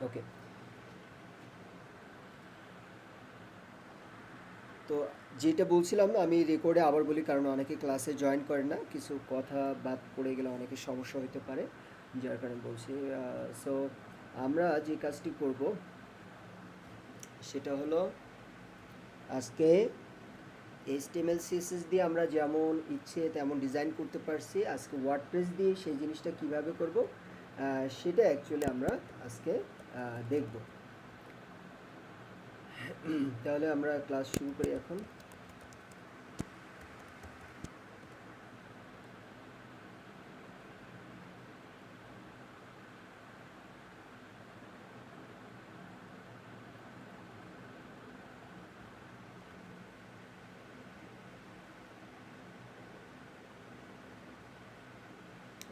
ওকে, তো যেটা বলছিলাম আমি রেকর্ডে আবার বলি, কারণ অনেকে ক্লাসে জয়েন করে না, কিছু কথা বাদ পড়ে গেলে অনেকে সমস্যা হতে পারে, যার কারণে বলছি। সো আমরা যে কাজটি করব সেটা হলো, আজকে HTML CSS দিয়ে আমরা যেমন ইচ্ছে তেমন ডিজাইন করতে পারছি, আজকে ওয়ার্ডপ্রেস দিয়ে সেই জিনিসটা কিভাবে করব সেটা অ্যাকচুয়ালি আমরা আজকে দেখব। তাহলে আমরা ক্লাস শুরু করি এখন।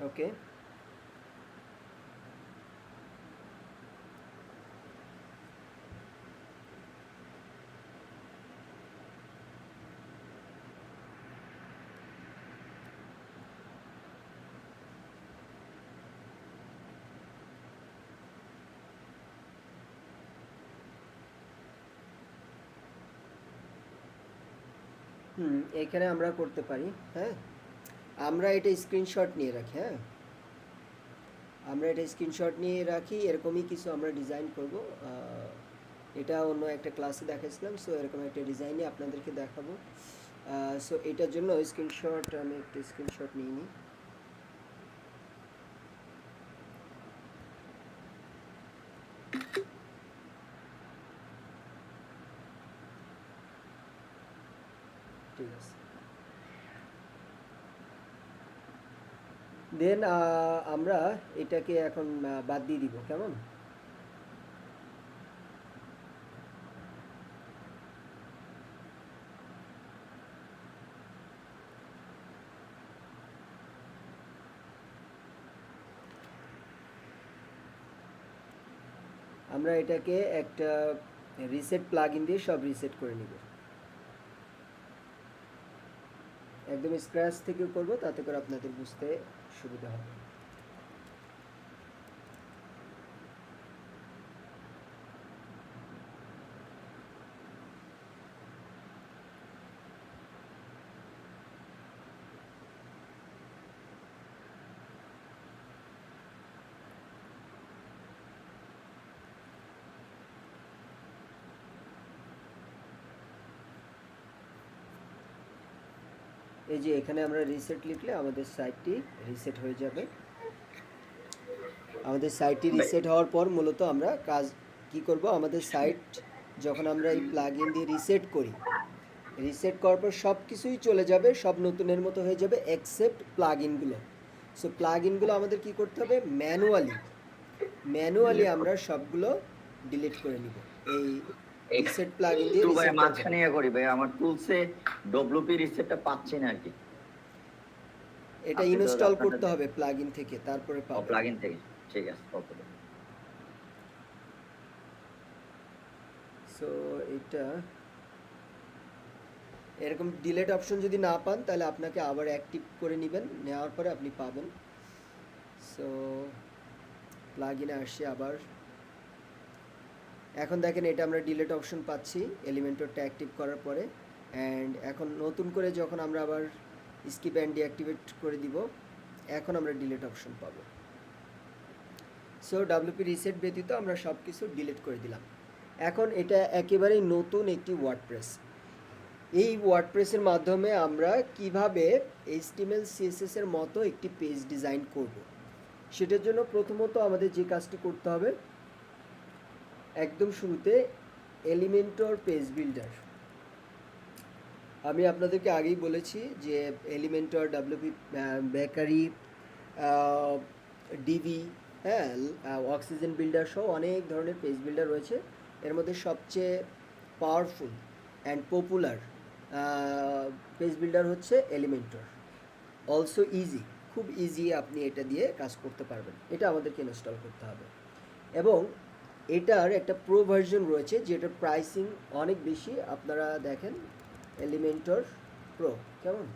ওকে, এখানে আমরা করতে পারি। হ্যাঁ, আমরা এটা স্ক্রিনশট নিয়ে রাখি। হ্যাঁ, আমরা এটা স্ক্রিনশট নিয়ে রাখি, এরকমই কিছু আমরা ডিজাইন করব। এটা অন্য একটা ক্লাসে দেখাইছিলাম, সো এরকম একটা ডিজাইনই আপনাদেরকে দেখাবো। সো এটার জন্য স্ক্রিনশট, আমি একটা স্ক্রিনশট নিয়ে নিই। ঠিক আছে, দেন আমরা এটাকে এখন বাদ দিয়ে দিব, কেমন? আমরা এটাকে একটা রিসেট প্লাগইন দিয়ে সব রিসেট করে নিব, একদম স্ক্র্যাচ থেকে করব, তাতে করে আপনাদের বুঝতে সুবিধা হবে। এই যে এখানে আমরা রিসেট লিখলে আমাদের সাইটটি রিসেট হয়ে যাবে। আমাদের সাইটটি রিসেট হওয়ার পর মূলত আমরা কাজ কি করব, আমাদের সাইট যখন আমরা এই প্লাগইন দিয়ে রিসেট করি, রিসেট করার পর সব কিছুই চলে যাবে, সব নতুনের মতো হয়ে যাবে এক্সেপ্ট প্লাগইনগুলো। সো প্লাগইনগুলো আমাদের কি করতে হবে, ম্যানুয়ালি আমরা সবগুলো ডিলিট করে নিব। এই রিসেট প্লাগইন দিয়ে ভাই রিসেট মাঝখানে করি ভাই, আমার টুলসে ডব্লিউপি রিসেটটা পাচ্ছি না আর কি। এটা ইনস্টল করতে হবে প্লাগইন থেকে, তারপরে পাবেন। প্লাগইন থেকে, ঠিক আছে, ওকে। সো এটা এরকম ডিলেট অপশন যদি না পান তাহলে আপনাকে আবার অ্যাক্টিভ করে নেবেন, নেওয়ার পরে আপনি পাবেন। সো প্লাগইনে আসি আবার। এখন দেখেন এটা আমরা ডিলেট অপশন পাচ্ছি এলিমেন্টরটা অ্যাক্টিভ করার পরে। অ্যান্ড এখন নতুন করে যখন আমরা আবার স্কিপ অ্যান্ড ডিঅ্যাক্টিভেট করে দিব, এখন আমরা ডিলেট অপশন পাবো। সো ডাব্লিউপি রিসেট ব্যতীত আমরা সব কিছু ডিলিট করে দিলাম। এখন এটা একেবারেই নতুন একটি ওয়ার্ডপ্রেস। এই ওয়ার্ডপ্রেসের মাধ্যমে আমরা কিভাবে HTML CSS এর মতো একটি পেজ ডিজাইন করব, সেটার জন্য প্রথমত আমাদের যে কাজটি করতে হবে, একদম শুরুতে এলিমেন্টর পেজ বিল্ডার। আমি আপনাদেরকে আগেই বলেছি যে এলিমেন্টর, ডাব্লিউপি বেকারি, ডিভি, হ্যাঁ, অক্সিজেন বিল্ডার সহ অনেক ধরনের পেজ বিল্ডার রয়েছে। এর মধ্যে সবচেয়ে powerful and popular page builder হচ্ছে এলিমেন্টর। অলসো ইজি, খুব ইজি, আপনি এটা দিয়ে কাজ করতে পারবেন। এটা আমাদেরকে ইনস্টল করতে হবে, এবং এটার একটা প্রো ভার্সন রয়েছে যেটার প্রাইসিং অনেক বেশি। আপনারা দেখেন এলিমেন্টর প্রো, কেমন?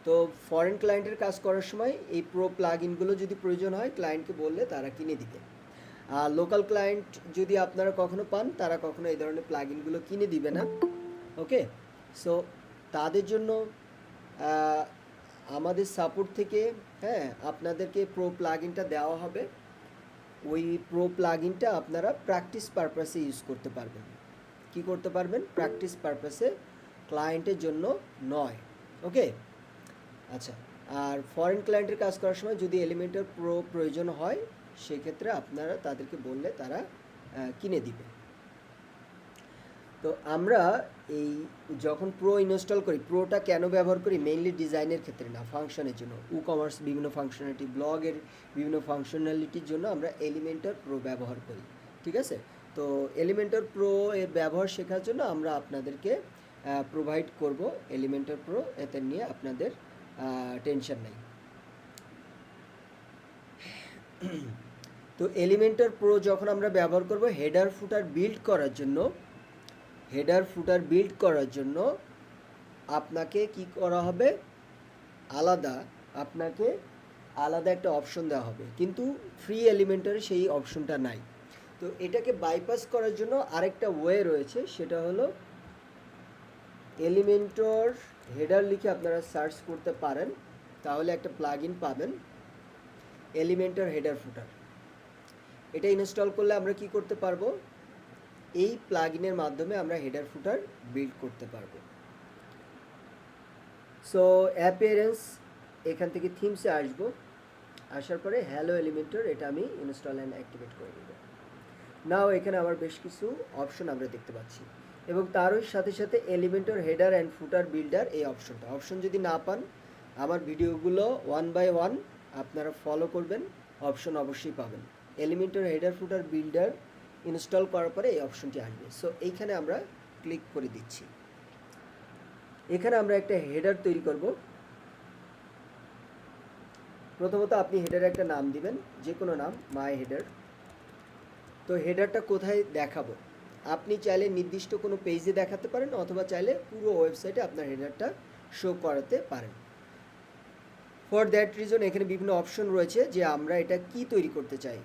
তো ফরেন ক্লায়েন্টের কাজ করার সময় এই প্রো প্লাগইনগুলো যদি প্রয়োজন হয় ক্লায়েন্টকে বললে তারা কিনে দিবে। আর লোকাল ক্লায়েন্ট যদি আপনারা কখনো পান তারা কখনো এই ধরনের প্লাগইনগুলো কিনে দিবে না। ওকে, সো তাদের জন্য আহ, আমাদের সাপোর্ট থেকে হ্যাঁ আপনাদেরকে প্রো প্লাগইনটা দেওয়া হবে। ওই প্রো প্লাগইনটা আপনারা প্র্যাকটিস পারপাসে ইউজ করতে পারবেন। কি করতে পারবেন? প্র্যাকটিস পারপাসে, ক্লায়েন্টের জন্য নয়। ওকে, আচ্ছা। আর ফরেন ক্লায়েন্টের কাজ করার সময় যদি এলিমেন্টর প্রো প্রয়োজন হয় সেক্ষেত্রে আপনারা তাদেরকে বললে তারা কিনে দিবে। তো আমরা এই যখন প্রো ইনস্টল করি, প্রোটা কেন ব্যবহার করি? মেইনলি ডিজাইনের ক্ষেত্রে না, ফাংশনের জন্য। কমার্স বিভিন্ন ফাংশনালিটি, ব্লগের বিভিন্ন ফাংশনালিটির জন্য আমরা এলিমেন্টর প্রো ব্যবহার করি। ঠিক আছে, তো এলিমেন্টর প্রো এর ব্যবহার শেখার জন্য আমরা আপনাদেরকে প্রোভাইড করব এলিমেন্টর প্রো, এতে নিয়ে আপনাদের টেনশন নেই। তো এলিমেন্টর প্রো যখন আমরা ব্যবহার করব হেডার ফুটার বিল্ড করার জন্য আপনাকে কি করা হবে? আপনাকে আলাদা একটা অপশন দেওয়া হবে, কিন্তু ফ্রি এলিমেন্টরে সেই অপশনটা নাই। তো এটাকে বাইপাস করার জন্য আরেকটা ওয়ে রয়েছে, সেটা হলো এলিমেন্টর হেডার লিখে আপনারা সার্চ করতে পারেন, তাহলে একটা প্লাগইন পাবেন এলিমেন্টর হেডার ফুটার। এটা ইনস্টল করলে আমরা কি করতে পারবো? এই প্লাগইনের মাধ্যমে আমরা হেডার ফুটার বিল্ড করতে পারবো। সো অ্যাপিয়ারেন্স, এখান থেকে থিমসে আসবো, আসার পরে হ্যালো এলিমেন্টর, এটা আমি ইনস্টল অ্যান্ড অ্যাক্টিভেট করে দেবো। নাও এখানে আমার বেশ কিছু অপশন আমরা দেখতে পাচ্ছি, এবং তারই সাথে সাথে Elementor header and footer builder এই অপশন যদি না পান আমার ভিডিওগুলো 1 বাই 1 আপনারা ফলো করবেন, অপশন অবশ্যই পাবেন। এলিমেন্টর হেডার ফুটার বিল্ডার ইনস্টল করার পরে এই অপশনটি আসবে। সো এইখানে আমরা ক্লিক করে দিচ্ছি। এখানে আমরা একটা হেডার তৈরি করব। প্রথমত আপনি হেডারে একটা নাম দিবেন, যে কোনো নাম, মাই হেডার। তো হেডারটা কোথায় দেখাবো? আপনি চাইলে নির্দিষ্ট কোনো পেজে দেখাতে পারেন, অথবা চাইলে পুরো ওয়েবসাইটে আপনার হেডারটা শো করাতে পারেন। ফর দ্যাট রিজন এখানে বিভিন্ন অপশন রয়েছে যে আমরা এটা কি তৈরি করতে চাই,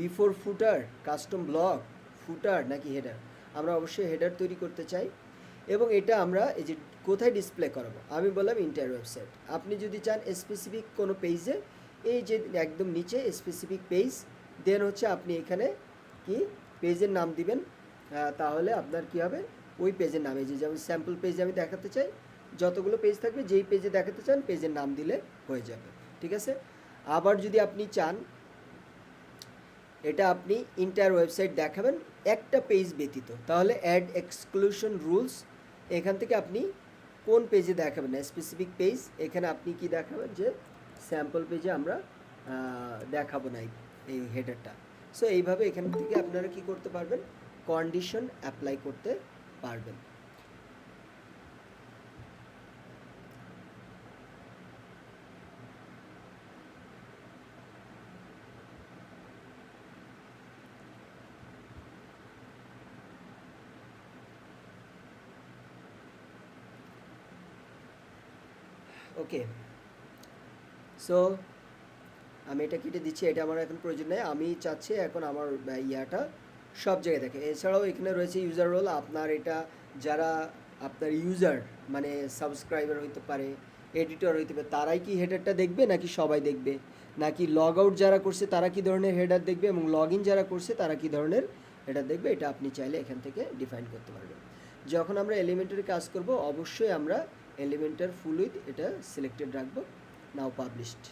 বিফোর ফুটার, কাস্টম ব্লগ, ফুটার নাকি হেডার। আমরা অবশ্যই হেডার তৈরি করতে চাই, এবং এটা আমরা এই যে কোথায় ডিসপ্লে করাবো, আমি বললাম ইন্টার ওয়েবসাইট। আপনি যদি চান স্পেসিফিক কোনো পেজে, এই যে একদম নিচে স্পেসিফিক পেজ, দেন হচ্ছে আপনি এখানে কি পেজের নাম দিবেন, তাহলে আপনার কি হবে ওই পেজের নামে, যে যেমন স্যাম্পল পেজ আমি দেখাতে চাই, যতগুলো পেজ থাকবে যেই পেজে দেখাতে চান পেজের নাম দিলে হয়ে যাবে। ঠিক আছে, আবার যদি আপনি চান এটা আপনি ইন্টার ওয়েবসাইট দেখাবেন একটা পেজ ব্যতীত, তাহলে অ্যাড এক্সক্লুশন রুলস, এখান থেকে আপনি কোন পেজে দেখাবেন না, স্পেসিফিক পেজ, এখানে আপনি কি দেখাবেন যে স্যাম্পল পেজে আমরা দেখাবো না এই হেডারটা। সো এইভাবে এখান থেকে আপনারা কি করতে পারবেন? কন্ডিশন অ্যাপ্লাই করতে পারবেন। ওকে, সো আমি এটা কেটে দিচ্ছি, এটা আমার এখন প্রয়োজন নেই। আমি চাচ্ছি এখন আমার ইয়াটা সব জায়গায় দেখে। এছাড়াও এখানে রয়েছে ইউজার রোল। আপনার এটা যারা আপনার ইউজার মানে সাবস্ক্রাইবার হইতে পারে, এডিটর হইতে পারে, তারাই কি হেডারটা দেখবে নাকি সবাই দেখবে, নাকি লগ আউট যারা করছে তারা কি ধরনের হেডার দেখবে, এবং লগ ইন যারা করছে তারা কি ধরনের হেডার দেখবে, এটা আপনি চাইলে এখান থেকে ডিফাইন করতে পারবেন। যখন আমরা এলিমেন্টারি কাজ করব অবশ্যই আমরা এলিমেন্টার ফুল উইথ এটা সিলেক্টেড রাখবো, নাও পাবলিশড।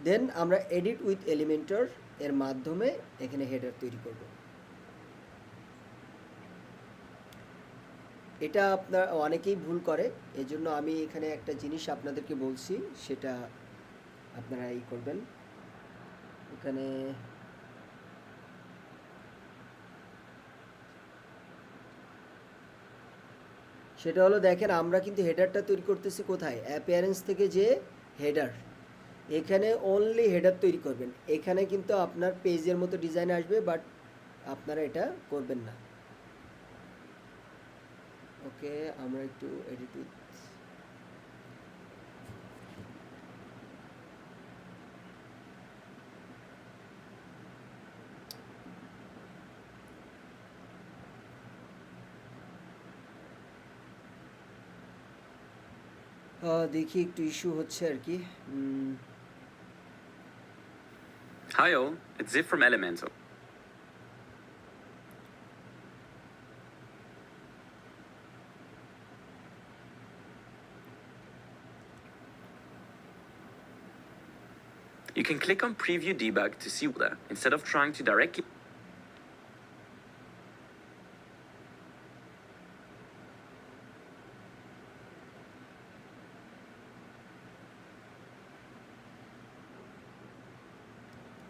দেন আমরা এডিট উইথ এলিমেন্টর এর মাধ্যমে এখানে হেডার তৈরি করব। এটা আপনার অনেকেই ভুল করে, এজন্য আমি এখানে একটা জিনিস আপনাদেরকে বলছি, সেটা আপনারা এই করবেন। এখানে সেটা হলো, দেখেন আমরা কিন্তু হেডারটা তৈরি করতেছি কোথায়? অ্যাপিয়ারেন্স থেকে যে হেডার, এখানে অনলি হেডার তৈরি করবেন। এখানে কিন্তু আপনার পেজের মতো ডিজাইন আসবে, বাট আপনারা এটা করবেন না। ওকে, আমরা একটু এডিট উইথ দেখি একটু ইস্যু হচ্ছে আর কি। Hi all, it's Ziv from Elementor. You can click on Preview Debug to see that instead of trying to directly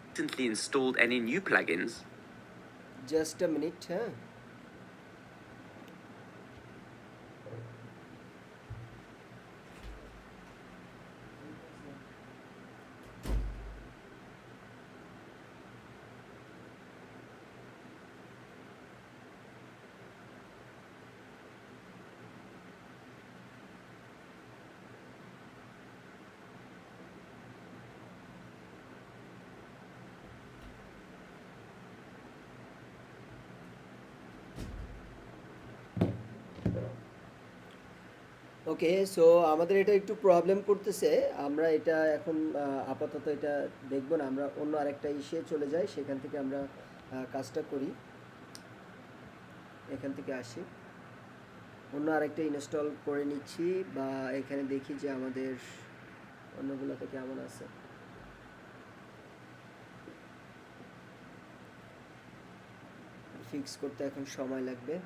instantly installed any new plugins. Just a minute, হ্যাঁ। ওকে, so আমাদের এটা একটু problem করতেছে। আমরা এটা এখন আপাতত এটা দেখব না, আমরা অন্য আরেকটা ইসে চলে যাই, সেখান থেকে আমরা কাজটা করি। এখান থেকে আসি, অন্য আরেকটা ইনস্টল করে নিচ্ছি, বা এখানে দেখি যে আমাদের অন্যগুলোতে কেমন আছে। ফিক্স করতে এখন সময় লাগবে।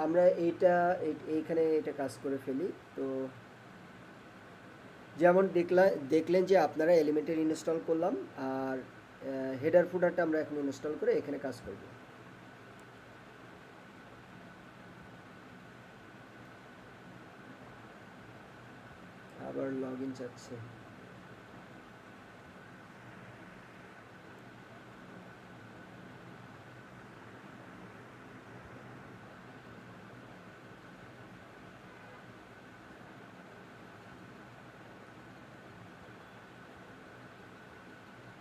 আমরা এইখানে এটা কাজ করে ফেলি। তো যেমন দেখলেন যে আপনারা এলিমেন্টের ইনস্টল করলাম, আর হেডার ফুটারটা আমরা এখন ইনস্টল করে এখানে কাজ করব। আবার লগ ইন চাচ্ছে।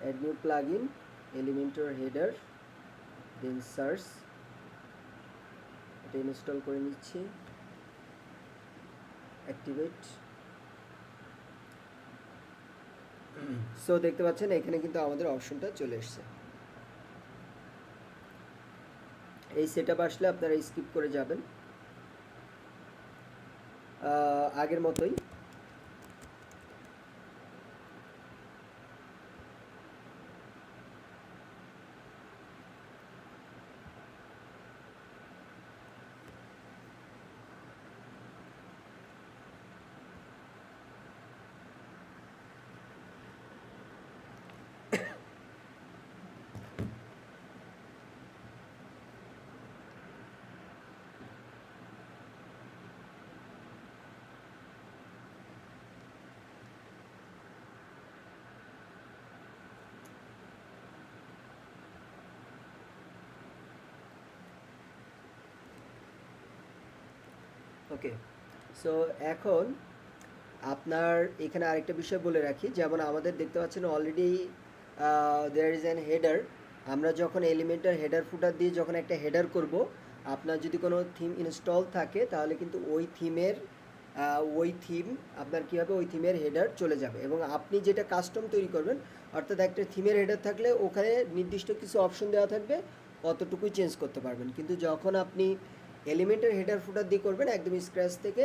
add new plugin, Elementor header, then search, এটা ইনস্টল করে নিচ্ছি, অ্যাক্টিভেট। সো দেখতে পাচ্ছেন এখানে কিন্তু আমাদের অপশনটা চলে এসেছে। এই সেটআপ আসলে আপনারা স্কিপ করে যাবেন আগের মতোই। ওকে, সো এখন আপনার এখানে আরেকটা বিষয় বলে রাখি, যেমন আমাদের দেখতে পাচ্ছেন already there is an header. আমরা যখন এলিমেন্টার হেডার ফুটার দিয়ে যখন একটা হেডার করব, আপনার যদি কোনো থিম ইনস্টল থাকে তাহলে কিন্তু ওই থিম আপনার কী হবে, ওই থিমের হেডার চলে যাবে। এবং আপনি যেটা কাস্টম তৈরি করবেন, অর্থাৎ একটা থিমের হেডার থাকলে ওখানে নির্দিষ্ট কিছু অপশন দেওয়া থাকবে, অতটুকুই চেঞ্জ করতে পারবেন। কিন্তু যখন আপনি এলিমেন্টের হেডার ফুটার দিয়ে করবেন, একদম স্ক্র্যাচ থেকে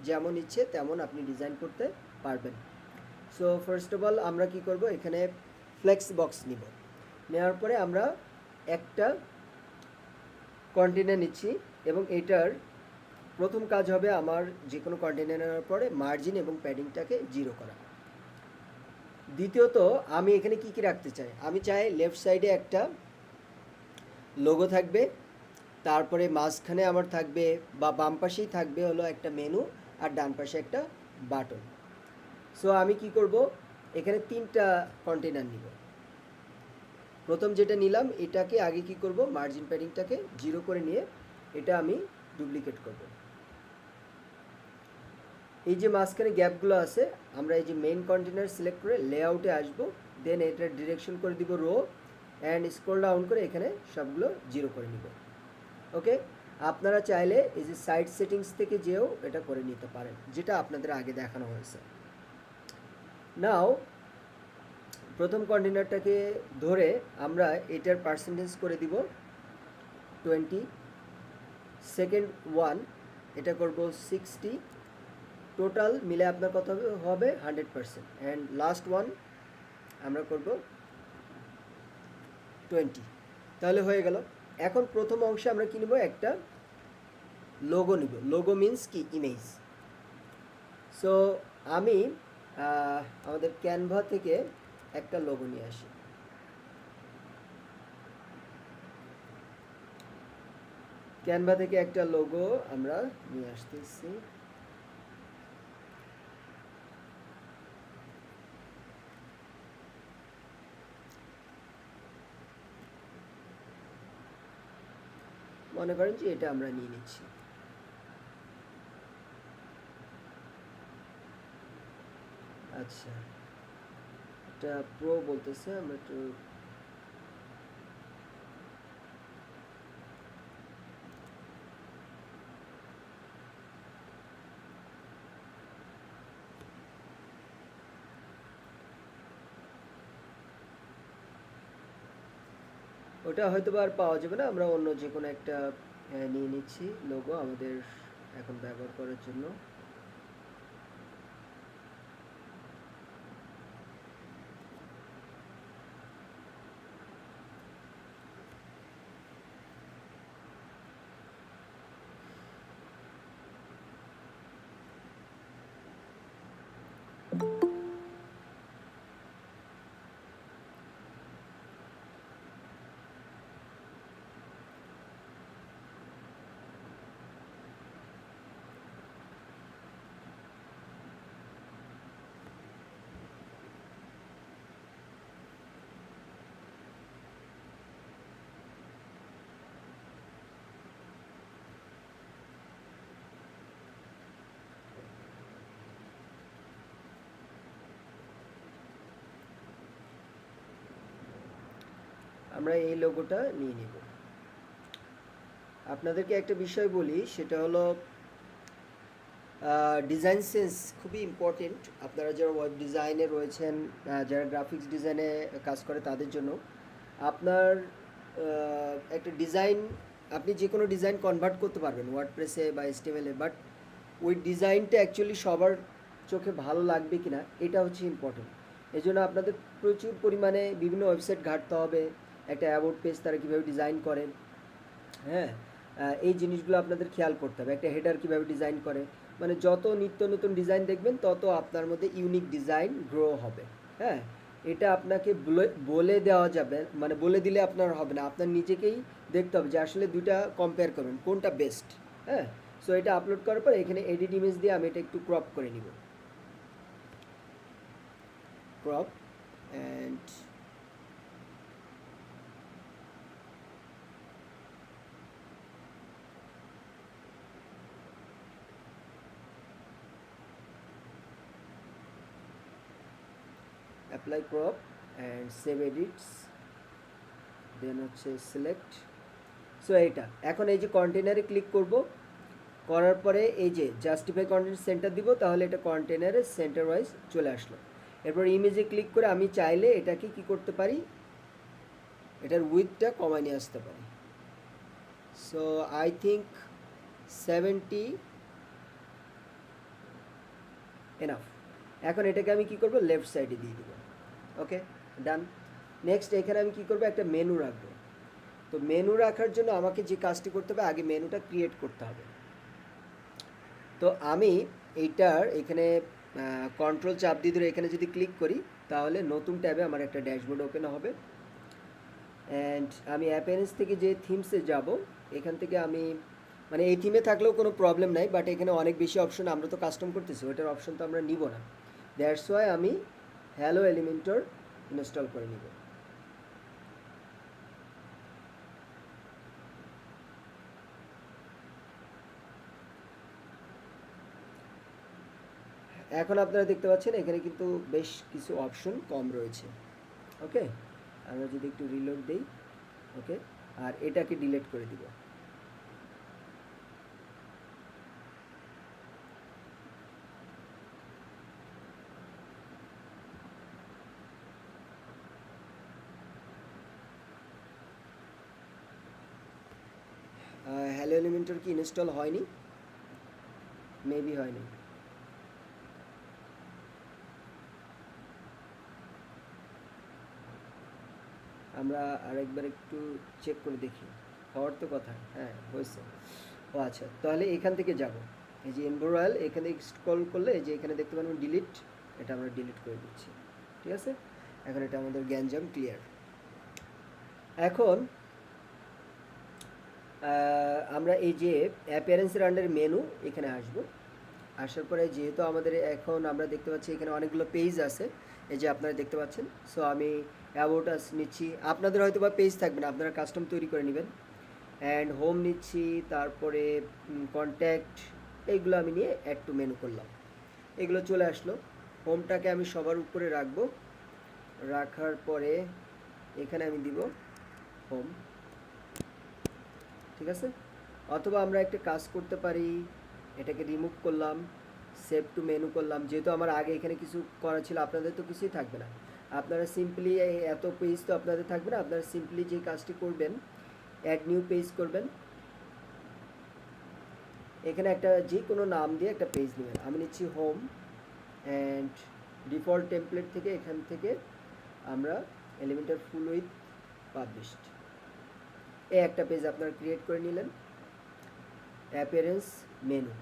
যেমন ইচ্ছে তেমন আপনি ডিজাইন করতে পারবেন। সো ফার্স্ট অফ অল আমরা কি করব, এখানে ফ্লেক্স বক্স নিব। নেওয়ার পরে আমরা একটা কন্টেনার নিচ্ছি, এবং এটার প্রথম কাজ হবে আমার যে কোনো কন্টেনার নেওয়ার পরে মার্জিন এবং প্যাডিংটাকে 0 করা। দ্বিতীয়ত আমি এখানে কি কি রাখতে চাই, আমি চাই লেফট সাইডে একটা লোগো থাকবে, তারপরে মাঝখানে আমার থাকবে বা বাম পাশেই থাকবে হলো একটা মেনু, আর ডান পাশে একটা বাটন। সো আমি কি করব, এখানে 3টা কন্টেনার নিব। প্রথম যেটা নিলাম এটাকে আগে কি করব, মার্জিন প্যাডিংটাকে 0 করে নিয়ে এটা আমি ডুপ্লিকেট করব। এই যে মাঝখানে গ্যাপগুলো আছে, আমরা এই যে মেইন কন্টেনার সিলেক্ট করে লেআউটে আসব, দেন এটার ডিরেকশন করে দিব রো, অ্যান্ড স্ক্রল ডাউন করে এখানে সবগুলো 0 করে নিব। ওকে, আপনারা চাইলে এই যে সাইট সেটিংস থেকে যেও এটা করে নিতে পারেন, যেটা আপনাদের আগে দেখানো হয়েছে। নাও প্রথম কন্টেনারটাকে ধরে আমরা এটার পার্সেন্টেজ করে দিব 20, সেকেন্ড ওয়ান এটা করব 60, টোটাল মিলে আপনার কত হবে 100%, অ্যান্ড লাস্ট ওয়ান আমরা করব 20। তাহলে হয়ে গেল। এখন প্রথম অংশে আমরা কি নিব, একটা লোগো নিব। লোগো মিন্স কি, ইমেজ। সো আমি আমাদের ক্যানভা থেকে একটা লোগো নিয়ে আসি। ক্যানভা থেকে একটা লোগো আমরা নিয়ে আসতেছি। মনে করেন যে এটা আমরা নিয়ে নিচ্ছি। আচ্ছা, এটা প্রো বলতেছে, আমরা একটু ওটা হয়তো আর পাওয়া যাবে না, আমরা অন্য যে কোনো একটা নিয়ে নিচ্ছি লোগো আমাদের এখন ব্যবহার করার জন্য। আমরা এই লোগোটা নিয়ে নিব। আপনাদেরকে একটা বিষয় বলি, সেটা হলো ডিজাইন সেন্স খুবই ইম্পর্টেন্ট। আপনারা যারা ওয়েব ডিজাইনে রয়েছেন, যারা গ্রাফিক্স ডিজাইনে কাজ করে তাদের জন্য আপনার একটা ডিজাইন, আপনি যে কোনো ডিজাইন কনভার্ট করতে পারবেন ওয়ার্ডপ্রেসে বা HTML-এ, বাট ওই ডিজাইনটা অ্যাকচুয়ালি সবার চোখে ভালো লাগবে কিনা এটা হচ্ছে ইম্পর্টেন্ট। এই জন্য আপনাদের প্রচুর পরিমাণে বিভিন্ন ওয়েবসাইট ঘাঁটতে হবে, একটা অ্যাবাউট পেজ তারা কীভাবে ডিজাইন করেন, হ্যাঁ, এই জিনিসগুলো আপনাদের খেয়াল করতে হবে। একটা হেডার কীভাবে ডিজাইন করে, মানে যত নিত্য নতুন ডিজাইন দেখবেন তত আপনার মধ্যে ইউনিক ডিজাইন গ্রো হবে। হ্যাঁ, এটা আপনাকে বলে দেওয়া যাবে, মানে বলে দিলে আপনার হবে না, আপনার নিজেকেই দেখতে হবে যে আসলে দুইটা কম্পেয়ার করবেন কোনটা বেস্ট। হ্যাঁ, সো এটা আপলোড করার পর এখানে এডিট ইমেজ দিয়ে আমি এটা একটু ক্রপ করে নিব। Crop and apply crop and save edits, then হচ্ছে সিলেক্ট। সো এইটা এখন এই যে কন্টেনারে ক্লিক করব, করার পরে এই যে জাস্টিফাই কন্টেন্ট সেন্টার দিব, তাহলে এটা কন্টেনারে সেন্টার ওয়াইজ চলে আসলো। এরপর ইমেজে ক্লিক করে আমি চাইলে এটাকে কি করতে পারি, এটার উইথটা কমায় নিয়ে আসতে পারি। So I think 70 enough. এখন এটাকে আমি কি করব, লেফট সাইডে দিয়ে দিব। ওকে, ডান। নেক্সট এখানে আমি কি করব, একটা মেনু রাখবো। তো মেনু রাখার জন্য আমাকে যে কাজটি করতে হবে, আগে মেনুটা ক্রিয়েট করতে হবে। তো আমি এইটার এখানে কন্ট্রোল চাপ দিয়ে ধরে এখানে যদি ক্লিক করি, তাহলে নতুন ট্যাবে আমার একটা ড্যাশবোর্ড ওপেন হবে। অ্যান্ড আমি অ্যাপিয়ারেন্স থেকে যে থিমসে যাব, এখান থেকে আমি মানে এই থিমে থাকলেও কোনো প্রবলেম নাই, বাট এখানে অনেক বেশি অপশন, আমরা তো কাস্টম করতেছি, ওইটার অপশন তো আমরা নিব না। দ্যাটস ওয়াই আমি হ্যালো এলিমেন্টর ইনস্টল করে নিব। এখন আপনারা দেখতে পাচ্ছেন এখানে কিন্তু বেশ কিছু অপশন কম রয়েছে। ওকে, আমরা যদি একটু রিলোড দেই, ওকে, আর এটাকে ডিলিট করে দিব। হ্যালো এলিমেন্টর কি ইনস্টল হয়নি? মেবি হয়নি। আমরা আরেকবার একটু চেক করে দেখি, হওয়ার তো কথা। হ্যাঁ, হয়েছে। ও আচ্ছা, তাহলে এখান থেকে যাব, এই যে এনভায়রনমেন্ট, এখানে স্ক্রল করলে এই যে এখানে দেখতে পাবেন ডিলিট, এটা আমরা ডিলিট করে দিচ্ছি। ঠিক আছে, এখন এটা আমাদের গ্যাঞ্জাম ক্লিয়ার। এখন আমরা এই যে অ্যাপিয়ারেন্সের আন্ডারে মেনু এখানে আসব। আসার পরে যেহেতু আমাদের এখন আমরা দেখতে পাচ্ছি এখানে অনেকগুলো পেজ আছে, এই যে আপনারা দেখতে পাচ্ছেন। সো আমি অ্যাবাউট আস নিচ্ছি, আপনাদের হয়তো বা পেজ থাকবে না, আপনারা কাস্টম তৈরি করে নেবেন। অ্যান্ড হোম নিচ্ছি, তারপরে কন্ট্যাক্ট, এইগুলো আমি নিয়ে অ্যাড টু মেনু করলাম, এগুলো চলে আসলো। হোমটাকে আমি সবার উপরে রাখবো, রাখার পরে এখানে আমি দিব হোম। ঠিক আছে, অথবা আমরা একটা কাজ করতে পারি, এটাকে রিমুভ করলাম, সেভ টু মেনু করলাম। যেহেতু আমার আগে এখানে কিছু করা ছিল, আপনাদের তো কিছুই থাকবে না, আপনারা সিম্পলি এত পেজ তো আপনাদের থাকবে না, আপনারা সিম্পলি যে কাজটি করবেন, অ্যাড নিউ পেজ করবেন, এখানে একটা যে কোনো নাম দিয়ে একটা পেজ নেবেন। আমি নিচ্ছি হোম, অ্যান্ড ডিফল্ট টেমপ্লেট থেকে এখান থেকে আমরা এলিমেন্টার ফুল উইথ পাবলিশড, এই একটা পেজ আপনারা ক্রিয়েট করে নিলেন। অ্যাপিয়ারেন্স মেনু,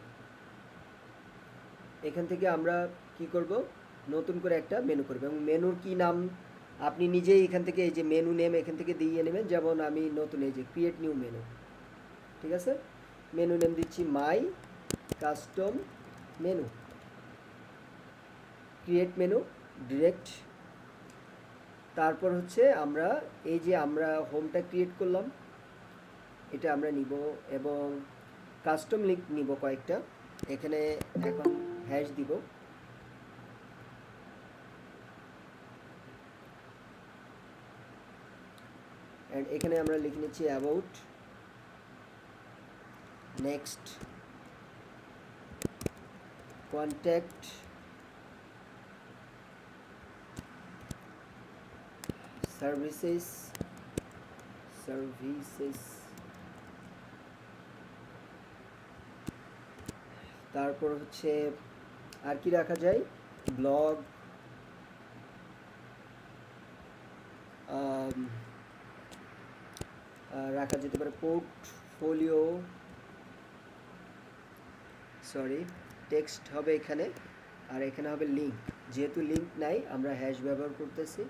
এখান থেকে আমরা কি করব, নতুন করে একটা মেনু করব, এবং মেনুর কি নাম আপনি নিজেই এখান থেকে এই যে মেনু নেম এখান থেকে দিয়ে নেবেন। যেমন আমি নতুন এই যে ক্রিয়েট নিউ মেনু, ঠিক আছে, মেনু নেম দিচ্ছি my custom menu, create menu direct. তারপর হচ্ছে আমরা এই যে আমরা হোমটা ক্রিয়েট করলাম, এটা আমরা নিব, এবং কাস্টম লিঙ্ক নিব কয়েকটা, এখানে এখন হ্যাশ দিব। অ্যান্ড এখানে আমরা লিখে নিচ্ছি অ্যাবাউট, নেক্সট, কন্ট্যাক্ট, সার্ভিসেস, তারপর হচ্ছে আর কি রাখা যায়, ব্লগ, রাখা যেতে পারে পোর্টফোলিও, সরি টেক্সট হবে এখানে, আর এখানে হবে লিঙ্ক। যেহেতু লিঙ্ক নাই, আমরা হ্যাশ ব্যবহার করতেছি।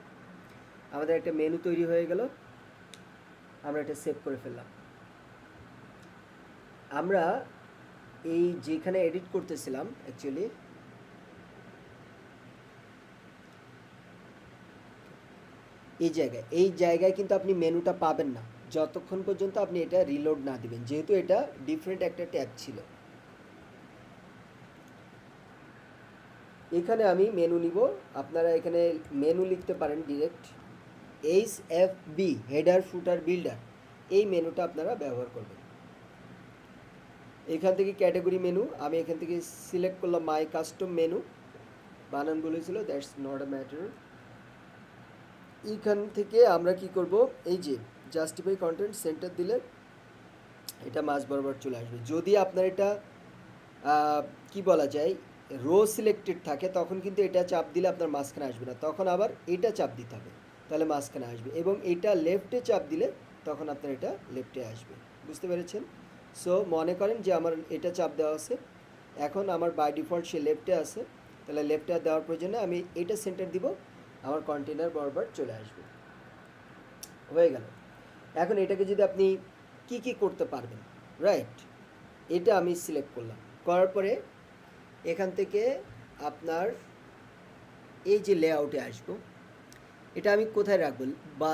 আমাদের একটা মেনু তৈরি হয়ে গেল, আমরা এটা সেভ করে ফেললাম। আমরা এই যেখানে এডিট করতেছিলাম, অ্যাকচুয়ালি এই জায়গায় কিন্তু আপনি মেনুটা পাবেন না যতক্ষণ পর্যন্ত আপনি এটা রিলোড না দিবেন, যেহেতু এটা ডিফারেন্ট একটা ট্যাব ছিল। এখানে আমি মেনু নিব, আপনারা এখানে মেনু লিখতে পারেন ডিরেক্ট, HFB হেডার ফুটার বিল্ডার, এই মেনুটা আপনারা ব্যবহার করবেন। এখান থেকে ক্যাটাগরি মেনু, আমি এখান থেকে সিলেক্ট করলাম মাই কাস্টম মেনু, বানান বলেছিল, দ্যাটস নট আ ম্যাটার। এইখান থেকে আমরা কি করব, এই যে জাস্টিফাই কন্টেন্ট সেন্টার দিলে এটা মাঝ বরাবর চলে আসবে। যদি আপনার এটা কি বলা যায় রো সিলেক্টেড থাকে, তখন কিন্তু এটা চাপ দিলে আপনার মাঝখানে আসবে না, তখন আবার এটা চাপ দিতে হবে, তাহলে মাঝখানে আসবে। এবং এটা লেফটে চাপ দিলে তখন আপনার এটা লেফটে আসবে। বুঝতে পেরেছেন? সো মনে করেন যে আমার এটা চাপ দেওয়া আছে, এখন আমার বাই ডিফল্ট সে লেফটে আছে, তাহলে লেফটে দেওয়ার প্রয়োজনে আমি এটা সেন্টার দিব, আমার কন্টেনার বরাবর চলে আসবে। হয়ে গেল। এখন এটাকে যদি আপনি কি করতে পারবেন, রাইট, এটা আমি সিলেক্ট করলাম, করার পরে এখান থেকে আপনার এই যে লেআউটে আসবো, এটা আমি কোথায় রাখবো, বা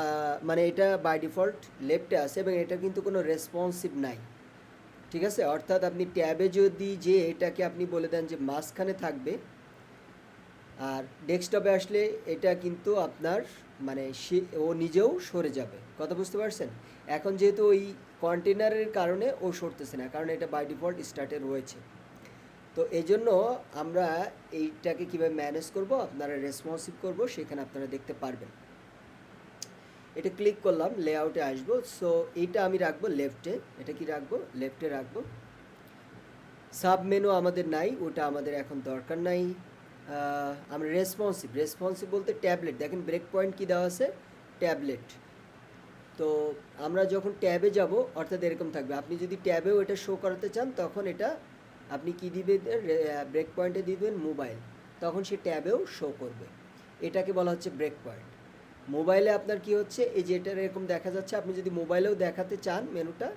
মানে এটা বাই ডিফল্ট লেফটে আছে এবং এটা কিন্তু কোনো রেসপন্সিভ নাই, ঠিক আছে। অর্থাৎ আপনি ট্যাবে যদি যে এটাকে আপনি বলে দেন যে মাঝখানে থাকবে, আর ডেস্কটপে আসলে এটা কিন্তু আপনার মানে ও নিজেও সরে যাবে। কথা বুঝতে পারছেন? এখন যেহেতু ওই কন্টেনারের কারণে ও সরতেছে না, কারণ এটা বাই ডিফল্ট স্টার্টে রয়েছে। তো এই জন্য আমরা এইটাকে কীভাবে ম্যানেজ করব, আপনারা রেসপন্সিভ করব, সেখানে আপনারা দেখতে পারবেন। এটা ক্লিক করলাম, লেআউটে আসবো। সো এইটা আমি রাখবো লেফটে। এটা কি রাখবো? লেফটে রাখবো। সাব মেনু আমাদের নাই, ওটা আমাদের এখন দরকার নাই। আমরা রেসপন্সিভ বলতে ট্যাবলেট, দেখেন ব্রেক পয়েন্ট কী দেওয়া আছে, ট্যাবলেট। তো আমরা যখন ট্যাবে যাব, অর্থাৎ এরকম থাকবে, আপনি যদি ট্যাবেও এটা শো করাতে চান তখন এটা আপনি কি দিবেন, ব্রেক পয়েন্টে দিবেন মোবাইল, তখন সে ট্যাবেও শো করবে। এটাকে বলা হচ্ছে ব্রেক পয়েন্ট। মোবাইলে আপনার কি হচ্ছে, এই যে এটা এরকম দেখা যাচ্ছে, আপনি যদি মোবাইলেও দেখাতে চান মেনুটা,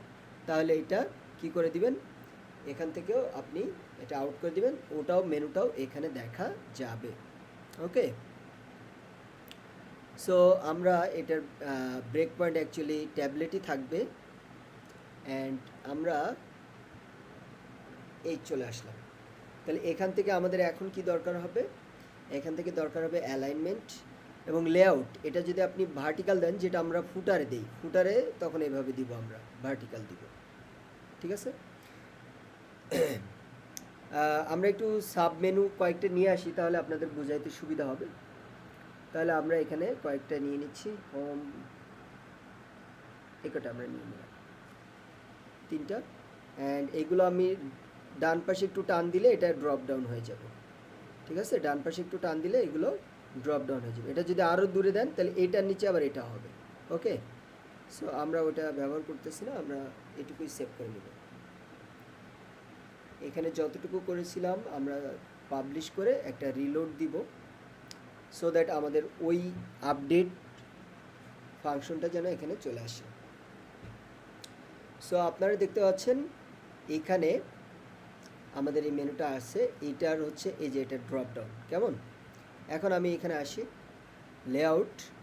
তাহলে এটা কি করে দিবেন, এখান থেকেও আপনি এটা আউট করে দিবেন, ওটাও মেনুটাও এখানে দেখা যাবে। ওকে, সো আমরা এটার ব্রেক পয়েন্ট অ্যাকচুয়ালি ট্যাবলেটই থাকবে। অ্যান্ড আমরা এই চলে আসলাম। তাহলে এখান থেকে আমাদের এখন কি দরকার হবে, এখান থেকে দরকার হবে অ্যালাইনমেন্ট এবং লেআউট। এটা যদি আপনি ভার্টিক্যাল দেন, যেটা আমরা ফুটারে দিই, ফুটারে তখন এভাবে দিব, আমরা ভার্টিক্যাল দিব। ঠিক আছে, আমরা একটু সাব মেনু কয়েকটা নিয়ে আসি, তাহলে আপনাদের বোঝাইতে সুবিধা হবে। তাহলে আমরা এখানে কয়েকটা নিয়ে নিচ্ছি। হোম, একটা আমরা নিয়ে নিলাম, 3টা। অ্যান্ড এইগুলো আমি ডান পাশে একটু টান দিলে এটা ড্রপ ডাউন হয়ে যাবে। ঠিক আছে, ডান পাশে একটু টান দিলে এগুলো ড্রপ ডাউন হয়ে যাবে। এটা যদি আরও দূরে দেন, তাহলে এইটার নিচে আবার এটা হবে। ওকে, সো আমরা ওটা ব্যবহার করতেছি না, আমরা এটুকুই সেভ করে নেব। এখানে যতটুকু করেছিলাম আমরা পাবলিশ করে একটা রিলোড দিব, সো দ্যাট আমাদের ওই আপডেট ফাংশনটা যেন এখানে চলে আসে। সো আপনারা দেখতে পাচ্ছেন এখানে আমাদের এই মেনুটা আছে, এইটার হচ্ছে এই যে এটা ড্রপ ডাউন। কেমন? এখন আমি এখানে আসি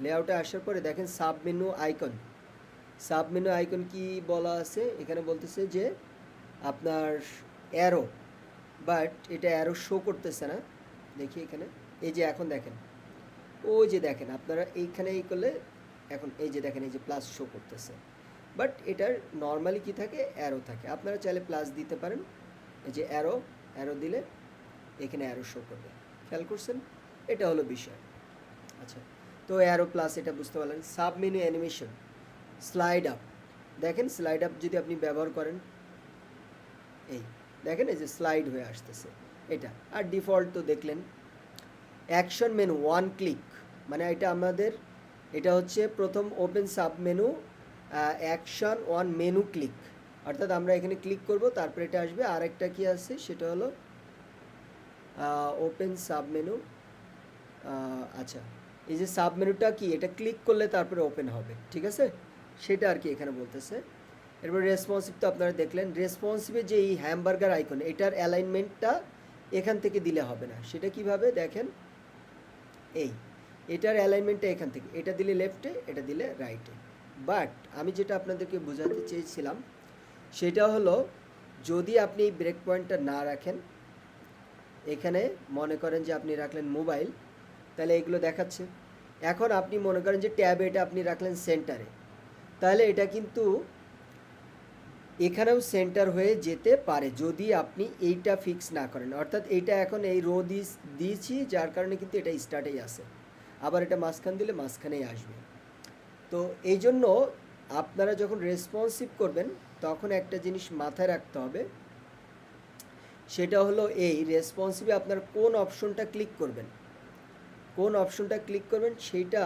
লেআউটে আসার পরে দেখেন সাব মেনু আইকন কি বলা আছে এখানে, বলতেছে যে আপনার অ্যারো, বাট এটা অ্যারো শো করতেছে না। দেখি এখানে, এই যে এখন দেখেন, ওই যে দেখেন আপনারা এইখানে এই করলে এখন এই যে দেখেন এই যে প্লাস শো করতেছে, বাট এটার নর্মালি কি থাকে, অ্যারো থাকে। আপনারা চাইলে প্লাস দিতে পারেন, এই যে অ্যারো দিলে এখানে অ্যারো শো করবে। খেয়াল করছেন? এটা হলো বিষয়। আচ্ছা, তো অ্যারো প্লাস এটা বুঝতে পারলেন। Sub menu animation, slide up, দেখেন স্লাইড আপ যদি আপনি ব্যবহার করেন, এই দেখেন এই যে স্লাইড হয়ে আসতেছে এটা। আর ডিফল্ট তো দেখলেন। অ্যাকশন মেনু ওয়ান ক্লিক, মানে এটা আমাদের, এটা হচ্ছে প্রথম open sub menu, action one menu click, অর্থাৎ আমরা এখানে ক্লিক করব, তারপরে এটা আসবে। আরেকটা কি আছে, সেটা হলো ওপেন সাব মেনু। আচ্ছা, এই যে সাব মেনুটা কি, এটা ক্লিক করলে তারপরে ওপেন হবে। ঠিক আছে, সেটা আর কি এখানে বলতেছে। এরপর রেসপন্সিভ তো আপনারা দেখলেন। রেসপন্সিভে যে এই হ্যামবার্গার আইকন, এটার অ্যালাইনমেন্টটা এখান থেকে দিলে হবে না। সেটা কিভাবে দেখেন, এটার অ্যালাইনমেন্টটা এখান থেকে, এটা দিলে লেফটে, এটা দিলে রাইটে। বাট আমি যেটা আপনাদেরকে বোঝাতে চেয়েছিলাম সেটা হলো, যদি আপনি এই ব্রেক পয়েন্টটা না রাখেন, এখানে মনে করেন যে আপনি রাখলেন মোবাইল, তাহলে এগুলো দেখাচ্ছে। এখন আপনি মনে করেন যে ট্যাবে এটা আপনি রাখলেন সেন্টারে, তাহলে এটা কিন্তু এখানেও সেন্টার হয়ে যেতে পারে যদি আপনি এইটা ফিক্স না করেন। অর্থাৎ এইটা এখন এই রো দিয়েছি, যার কারণে কিন্তু এটা স্টার্টেই আসে, আবার এটা মাঝখান দিলে মাঝখানেই আসবে। তো এই জন্য আপনারা যখন রেসপন্সিভ করবেন তখন একটা জিনিস মাথায় রাখতে হবে, সেটা হলো এই রেসপন্সিভে আপনার কোন অপশনটা ক্লিক করবেন, সেইটা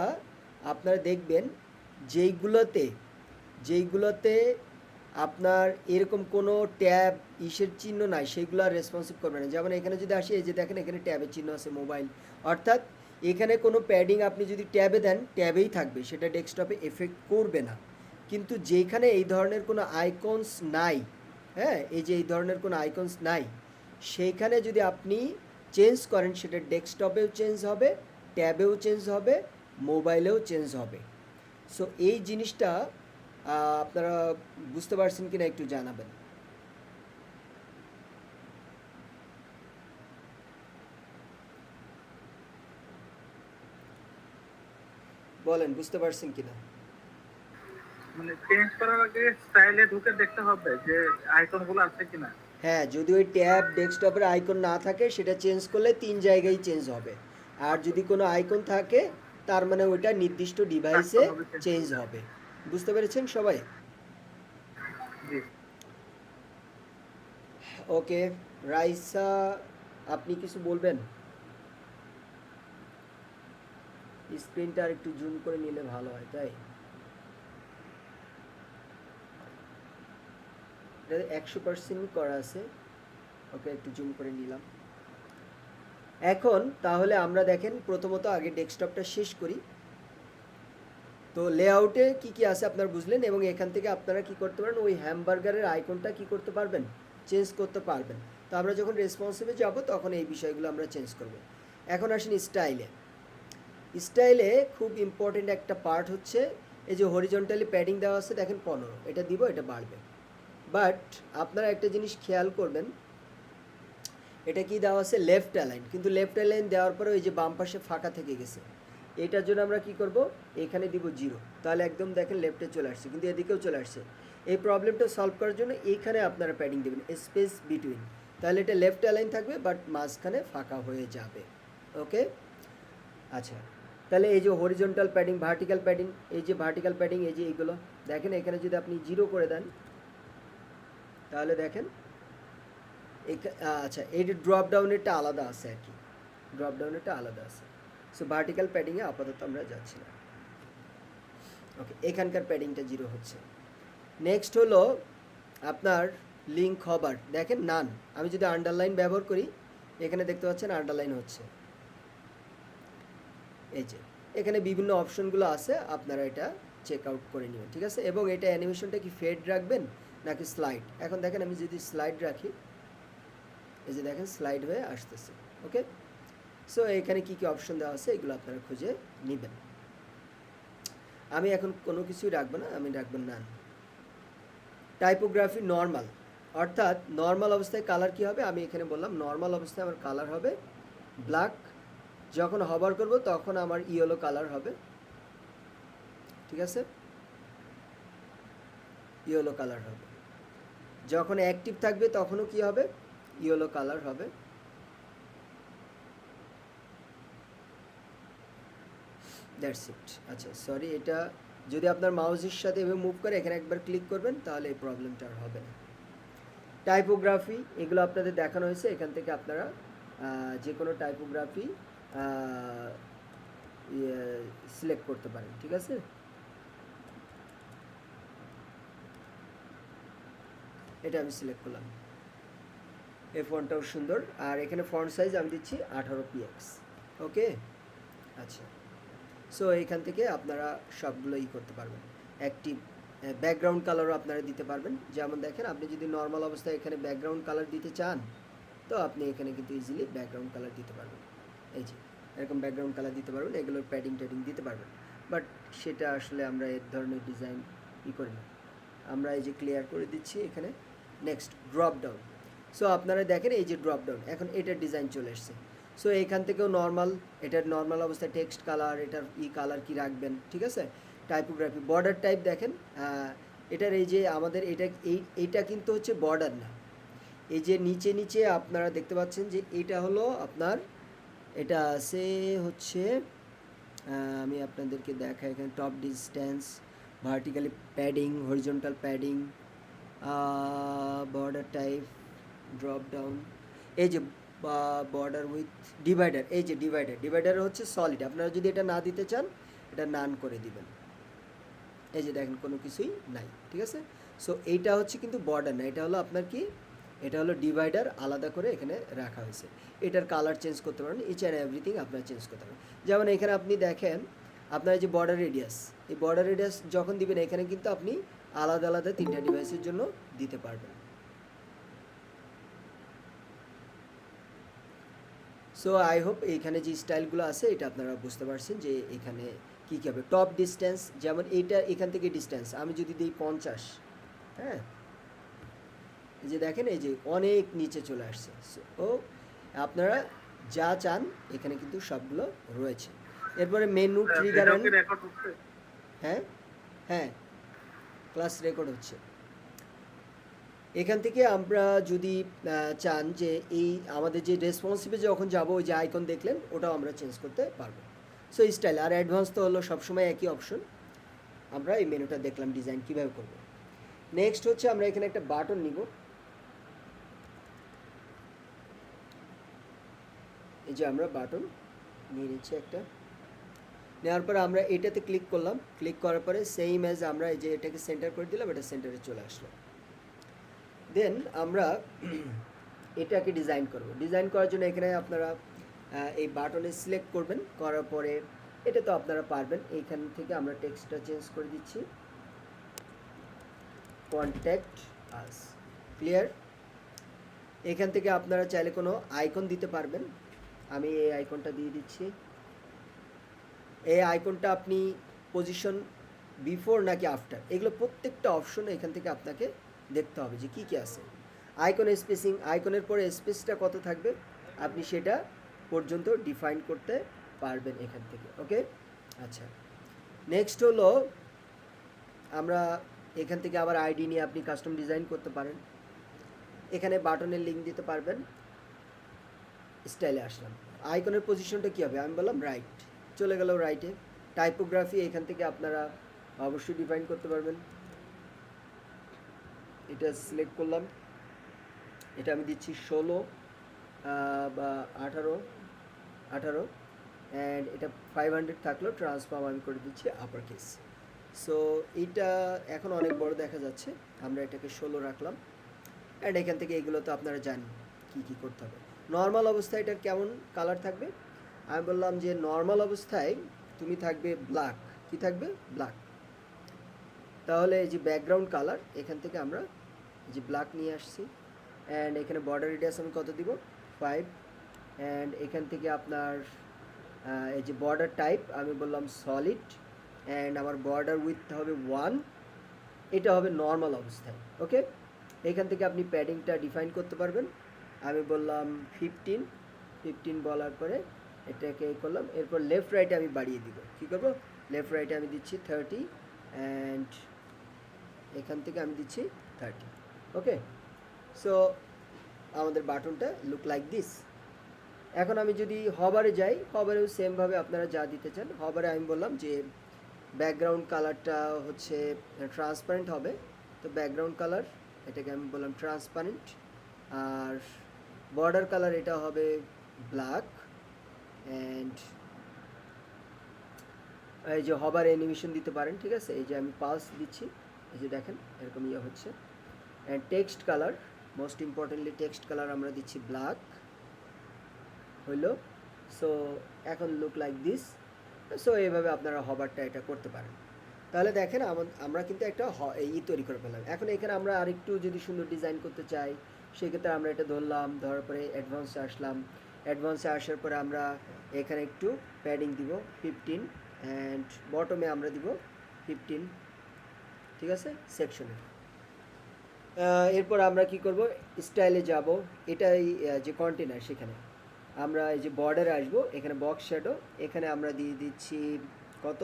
আপনারা দেখবেন যেইগুলোতে আপনার এরকম কোনো ট্যাব ইসের চিহ্ন নাই, সেইগুলো আর রেসপন্সিভ করবে না। যেমন এখানে যদি আসি, এই যে দেখেন এখানে ট্যাবের চিহ্ন আছে মোবাইল, অর্থাৎ এখানে কোনো প্যাডিং আপনি যদি ট্যাবে দেন ট্যাবেই থাকবে, সেটা ডেস্কটপে এফেক্ট করবে না। কিন্তু যেখানে এই ধরনের কোনো আইকনস নাই, হ্যাঁ, এই যে এই ধরনের কোনো আইকনস নাই, সেইখানে যদি আপনি চেঞ্জ করেন, সেটা ডেস্কটপেও চেঞ্জ হবে, ট্যাবেও চেঞ্জ হবে, মোবাইলেও চেঞ্জ হবে। সো এই জিনিসটা আপনারা বুঝতে পারছেন কিনা একটু জানাবেন। বলেন বুঝতে পারছেন কিনা? মানে চেঞ্জ করার আগে স্টাইলে ঢুকে দেখতে হবে যে আইকনগুলো আছে কিনা। হ্যাঁ, যদি ওই ট্যাব ডেস্কটপের আইকন না থাকে সেটা চেঞ্জ করলে 3 জায়গায় চেঞ্জ হবে। আর যদি কোনো আইকন থাকে তার মানে ওইটা নির্দিষ্ট ডিভাইসে কাস্টম হবে চেঞ্জ হবে। বুঝতে পেরেছেন সবাই? জি। ওকে, রাইসা আপনি কিছু বলবেন? স্ক্রিনটা আর একটু জুম করে নিলে ভালো হয়, তাই? এটা 100% করা আছে। ওকে, একটু জুম করে নিলাম। এখন তাহলে আমরা দেখেন প্রথমত আগে ডেস্কটপটা শেষ করি। তো লেআউটে কি কি আছে আপনারা বুঝলেন, এবং এখান থেকে আপনারা কি করতে পারেন, ওই হ্যামবার্গারের আইকনটা কি করতে পারবেন, চেঞ্জ করতে পারবেন। তো আমরা যখন রেসপন্সিভে যাব তখন এই বিষয়গুলো আমরা চেঞ্জ করব। এখন আসেন স্টাইলে। স্টাইলে খুব ইম্পর্টেন্ট একটা পার্ট হচ্ছে এই যে হরিজন্টালি প্যাডিং দেওয়া আছে দেখেন 15, এটা দিব, এটা বাড়বে। বাট আপনারা একটা জিনিস খেয়াল করবেন, এটা কি দেওয়া আছে লেফট অ্যালাইন, কিন্তু লেফট অ্যালাইন দেওয়ার পরে ওই যে বাম পাশে ফাঁকা থেকে গেছে, এটার জন্য আমরা কি করব, এখানে দিব 0, তাহলে একদম দেখেন লেফটে চলে আসছে, কিন্তু এদিকেও চলে আসছে। এই প্রবলেমটা সলভ করার জন্য এইখানে আপনারা প্যাডিং দেবেন স্পেস বিটুইন, তাহলে এটা লেফট অ্যালাইন থাকবে বাট মাঝখানে ফাঁকা হয়ে যাবে। ওকে, আচ্ছা, তাহলে এই যে হরিজন্টাল প্যাডিং, ভার্টিক্যাল প্যাডিং, এই যে ভার্টিক্যাল প্যাডিং, এই যে এইগুলো দেখেন, এখানে যদি আপনি 0 করে দেন তাহলে দেখেন আচ্ছা, এই ড্রপ ডাউনেরটা আলাদা আছে আর কি, ড্রপ ডাউনেরটা আলাদা আছে। সো ভার্টিক্যাল প্যাডিংয়ে আপাতত আমরা যাচ্ছি না। ওকে, এখানকার প্যাডিংটা 0 হচ্ছে। নেক্সট হলো আপনার লিঙ্ক হবার, দেখেন নান। আমি যদি আন্ডারলাইন ব্যবহার করি, এখানে দেখতে পাচ্ছেন আন্ডারলাইন হচ্ছে। এই যে এখানে বিভিন্ন অপশনগুলো আছে, আপনারা এটা চেক আউট করে নেবেন, ঠিক আছে। এবং এটা অ্যানিমেশনটা কি ফেড রাখবেন নাকি স্লাইড। এখন দেখেন আমি যদি স্লাইড রাখি, এই যে দেখেন স্লাইড হয়ে আসতেছে। ওকে, সো এখানে কি কি অপশন দেওয়া আছে এগুলো আপনারা খুঁজে নেবেন। আমি এখন কোনো কিছুই রাখবো না, আমি রাখবো নান। টাইপোগ্রাফি নর্মাল, অর্থাৎ নর্মাল অবস্থায় কালার কি হবে, আমি এখানে বললাম নর্মাল অবস্থায় আমার কালার হবে ব্ল্যাক, যখন হভার করব তখন আমার ইয়েলো কালার হবে, ঠিক আছে, ইয়েলো কালার হবে। যখন অ্যাক্টিভ থাকবে তখনও কি হবে, ইয়েলো কালার হবে। That's it. আচ্ছা সরি, এটা যদি আপনার মাউসের সাথে এভাবে মুভ করে এখানে একবার ক্লিক করবেন তাহলে এই প্রবলেমটা আর হবে না। টাইপোগ্রাফি এগুলো আপনাদের দেখানো হয়েছে, এখান থেকে আপনারা যে কোনো টাইপোগ্রাফি সিলেক্ট করতে পারেন, ঠিক আছে। এটা আমি সিলেক্ট করলাম, এই ফন্টটাও সুন্দর, আর এখানে ফন্ট সাইজ আমি দিচ্ছি 18px। ওকে, আচ্ছা, সো এইখান থেকে আপনারা সবগুলো করতে পারবেন। অ্যাক্টিভ ব্যাকগ্রাউন্ড কালারও আপনারা দিতে পারবেন, যেমন দেখেন আপনি যদি নর্মাল অবস্থায় এখানে ব্যাকগ্রাউন্ড কালার দিতে চান তো আপনি এখানে কিন্তু ইজিলি ব্যাকগ্রাউন্ড কালার দিতে পারবেন। এই যে এরকম ব্যাকগ্রাউন্ড কালার দিতে পারবেন, এগুলোর প্যাডিং ট্যাডিং দিতে পারবেন। বাট সেটা আসলে আমরা এর ধরনের ডিজাইন করি না, আমরা এই যে ক্লিয়ার করে দিচ্ছি এখানে। নেক্সট ড্রপ ডাউন, সো আপনারা দেখেন এই যে ড্রপ ডাউন, এখন এটার ডিজাইন চলে এসছে। সো এখান থেকেও নর্মাল, এটার নর্মাল অবস্থায় টেক্সট কালার, এটার কালার কি রাখবেন, ঠিক আছে। টাইপোগ্রাফি বর্ডার টাইপ দেখেন, এটার এই যে আমাদের এইটা কিন্তু হচ্ছে বর্ডার না, এই যে নিচে নিচে আপনারা দেখতে পাচ্ছেন যে এটা হলো আপনার, এটা আছে হচ্ছে আমি আপনাদেরকে দেখাই এখানে top distance, vertically padding, horizontal padding, border type, drop down, এই যে বর্ডার উইথ ডিভাইডার, এই যে ডিভাইডার হচ্ছে সলিড, আপনারা যদি এটা না দিতে চান এটা নান করে দিবেন। এই যে দেখেন কোনো কিছুই নাই, ঠিক আছে। সো এইটা হচ্ছে কিন্তু বর্ডার না, এটা হলো আপনার কি, এটা হলো ডিভাইডার, আলাদা করে এখানে রাখা হয়েছে। এটার কালার চেঞ্জ করতে পারেন, ইচ অ্যান্ড এভরিথিং আপনারা চেঞ্জ করতে পারেন। যেমন এখানে আপনি দেখেন আপনার এই যে বর্ডার রেডিয়াস, এই বর্ডার রেডিয়াস যখন দিবেন এখানে কিন্তু আপনি আলাদা আলাদা 3টা ডিভাইসের জন্য দিতে পারবেন। সো আই হোপ এইখানে যে স্টাইলগুলো আছে এটা আপনারা বুঝতে পারছেন যে এখানে কী কী হবে। টপ ডিস্টেন্স, যেমন এইটা এখান থেকে ডিস্টেন্স আমি যদি দিই 50, হ্যাঁ, এই যে দেখেন এই যে অনেক নিচে চলে আসছে। সো আপনারা যা চান এখানে কিন্তু সবগুলো রয়েছে। এরপরে মেনু ট্রিগার ভিডিও কি রেকর্ড হচ্ছে? হ্যাঁ হ্যাঁ ক্লাস রেকর্ড হচ্ছে। এখান থেকে আমরা যদি চান যে এই আমাদের যে রেসপন্সিভে যখন যাব ওই যে আইকন দেখলেন ওটাও আমরা চেঞ্জ করতে পারবো। সো স্টাইল আর অ্যাডভান্স তো হলো সবসময় একই অপশন। আমরা এই মেনুটা দেখলাম ডিজাইন কীভাবে করব। নেক্সট হচ্ছে আমরা এখানে একটা বাটন নিব, এই যে আমরা বাটন নিয়ে নিচ্ছি একটা। নেওয়ার পরে আমরা এটাতে ক্লিক করলাম, ক্লিক করার পরে সেম অ্যাজ আমরা এই যে এটাকে সেন্টার করে দিলাম, এটা সেন্টারে চলে আসলো। দেন আমরা এটাকে ডিজাইন করব। ডিজাইন করার জন্য এখানে আপনারা এই বাটনে সিলেক্ট করবেন, করার পরে এটা তো আপনারা পারবেন, এইখান থেকে আমরা টেক্সটটা চেঞ্জ করে দিচ্ছি, কন্ট্যাক্ট আস, ক্লিয়ার। এখান থেকে আপনারা চাইলে কোনো আইকন দিতে পারবেন, আমি এই আইকনটা দিয়ে দিচ্ছি। এই আইকনটা আপনি পজিশন বিফোর নাকি আফটার এগুলো প্রত্যেকটা অপশন এখান থেকে আপনাকে দেখতে হবে যে কী কী আছে। আইকন স্পেসিং, আইকনের পরে স্পেসটা কত থাকবে আপনি সেটা পর্যন্ত ডিফাইন করতে পারবেন এখান থেকে। ওকে, আচ্ছা। নেক্সট হলো আমরা এখান থেকে আবার আইডি নিয়ে আপনি কাস্টম ডিজাইন করতে পারেন। এখানে বাটনের লিঙ্ক দিতে পারবেন। স্টাইলে আসলাম, আইকনের পজিশনটা কী হবে আমি বললাম রাইট, চলে গেল রাইটে। টাইপোগ্রাফি এখান থেকে আপনারা অবশ্যই ডিফাইন করতে পারবেন। এটা সিলেক্ট করলাম, এটা আমি দিচ্ছি 16 বা 18 অ্যান্ড এটা 500 থাকলো, ট্রান্সফর্ম আমি করে দিচ্ছি আপার কেস। সো এটা এখন অনেক বড় দেখা যাচ্ছে, আমরা এটাকে 16 রাখলাম। অ্যান্ড এখান থেকে এগুলো তো আপনারা জানেন কী কী করতে হবে। নর্মাল অবস্থায় এটার কেমন কালার থাকবে আমি বললাম যে নর্মাল অবস্থায় তুমি থাকবে ব্ল্যাক, কি থাকবে ব্ল্যাক। তাহলে এই যে ব্যাকগ্রাউন্ড কালার এখান থেকে আমরা এই যে ব্ল্যাক নিয়ে আসছি। অ্যান্ড এখানে বর্ডার রেডিয়াস আমি কত দিব 5। অ্যান্ড এখান থেকে আপনার এই যে বর্ডার টাইপ আমি বললাম সলিড। অ্যান্ড আমার বর্ডার উইথ হবে 1, এটা হবে নর্মাল অবস্থায়। ওকে, এখান থেকে আপনি প্যাডিংটা ডিফাইন করতে পারবেন। আমি বললাম 15 বলার পরে এটাকে করলাম। এরপর লেফট রাইটে আমি বাড়িয়ে দিব, কী করবো লেফট রাইটে আমি দিচ্ছি 30 অ্যান্ড এখান থেকে আমি দিচ্ছি 30। ওকে, সো আমাদের বাটনটা লুক লাইক দিস। এখন আমি যদি হবারে যাই, হবারেও সেমভাবে আপনারা যা দিতে চান। হবারে আমি বললাম যে ব্যাকগ্রাউন্ড কালারটা হচ্ছে ট্রান্সপারেন্ট হবে, তো ব্যাকগ্রাউন্ড কালার এটাকে আমি বললাম ট্রান্সপারেন্ট। আর বর্ডার কালার এটা হবে ব্ল্যাক। অ্যান্ড এই যে হবার অ্যানিমেশন দিতে পারেন, ঠিক আছে। এই যে আমি পালস দিচ্ছি, এই যে দেখেন এরকম ইয়ে হচ্ছে। And text colour, most importantly text colour আমরা দিচ্ছি ব্ল্যাক, হইলো। সো এখন লুক লাইক দিস। সো এইভাবে আপনারা হবারটা এটা করতে পারেন। তাহলে দেখেন আমরা কিন্তু একটা তৈরি করে ফেললাম। এখন এখানে আমরা আরেকটু যদি সুন্দর ডিজাইন করতে চাই সেক্ষেত্রে আমরা এটা ধরলাম, ধরার পরে অ্যাডভান্সে আসলাম। অ্যাডভান্সে আসার পরে আমরা এখানে একটু প্যাডিং দিব 15 অ্যান্ড বটমে আমরা দিব 15, ঠিক আছে, সেকশনে। এরপর আমরা কি করব স্টাইলে যাব, এটাই যে কন্টেনার সেখানে আমরা এই যে বর্ডারে আসবো, এখানে বক্স শ্যাডো এখানে আমরা দিয়ে দিচ্ছি কত,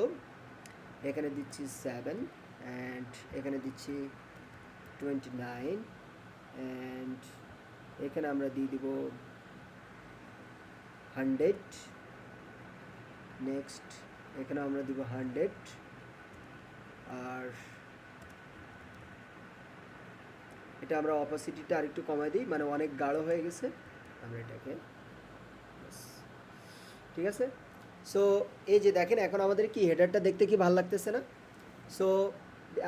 এখানে দিচ্ছি 7 অ্যান্ড এখানে দিচ্ছি 29 অ্যান্ড এখানে আমরা দিয়ে দিব 100। নেক্সট এখানে আমরা দিব 100 আর এটা আমরা অপাসিটিটা আরেকটু কমাই দিই, মানে অনেক গাঢ় হয়ে গেছে আমরা এটাকে, ঠিক আছে। সো এই যে দেখেন এখন আমাদের কি হেডারটা দেখতে কি ভালো লাগতেছে না। সো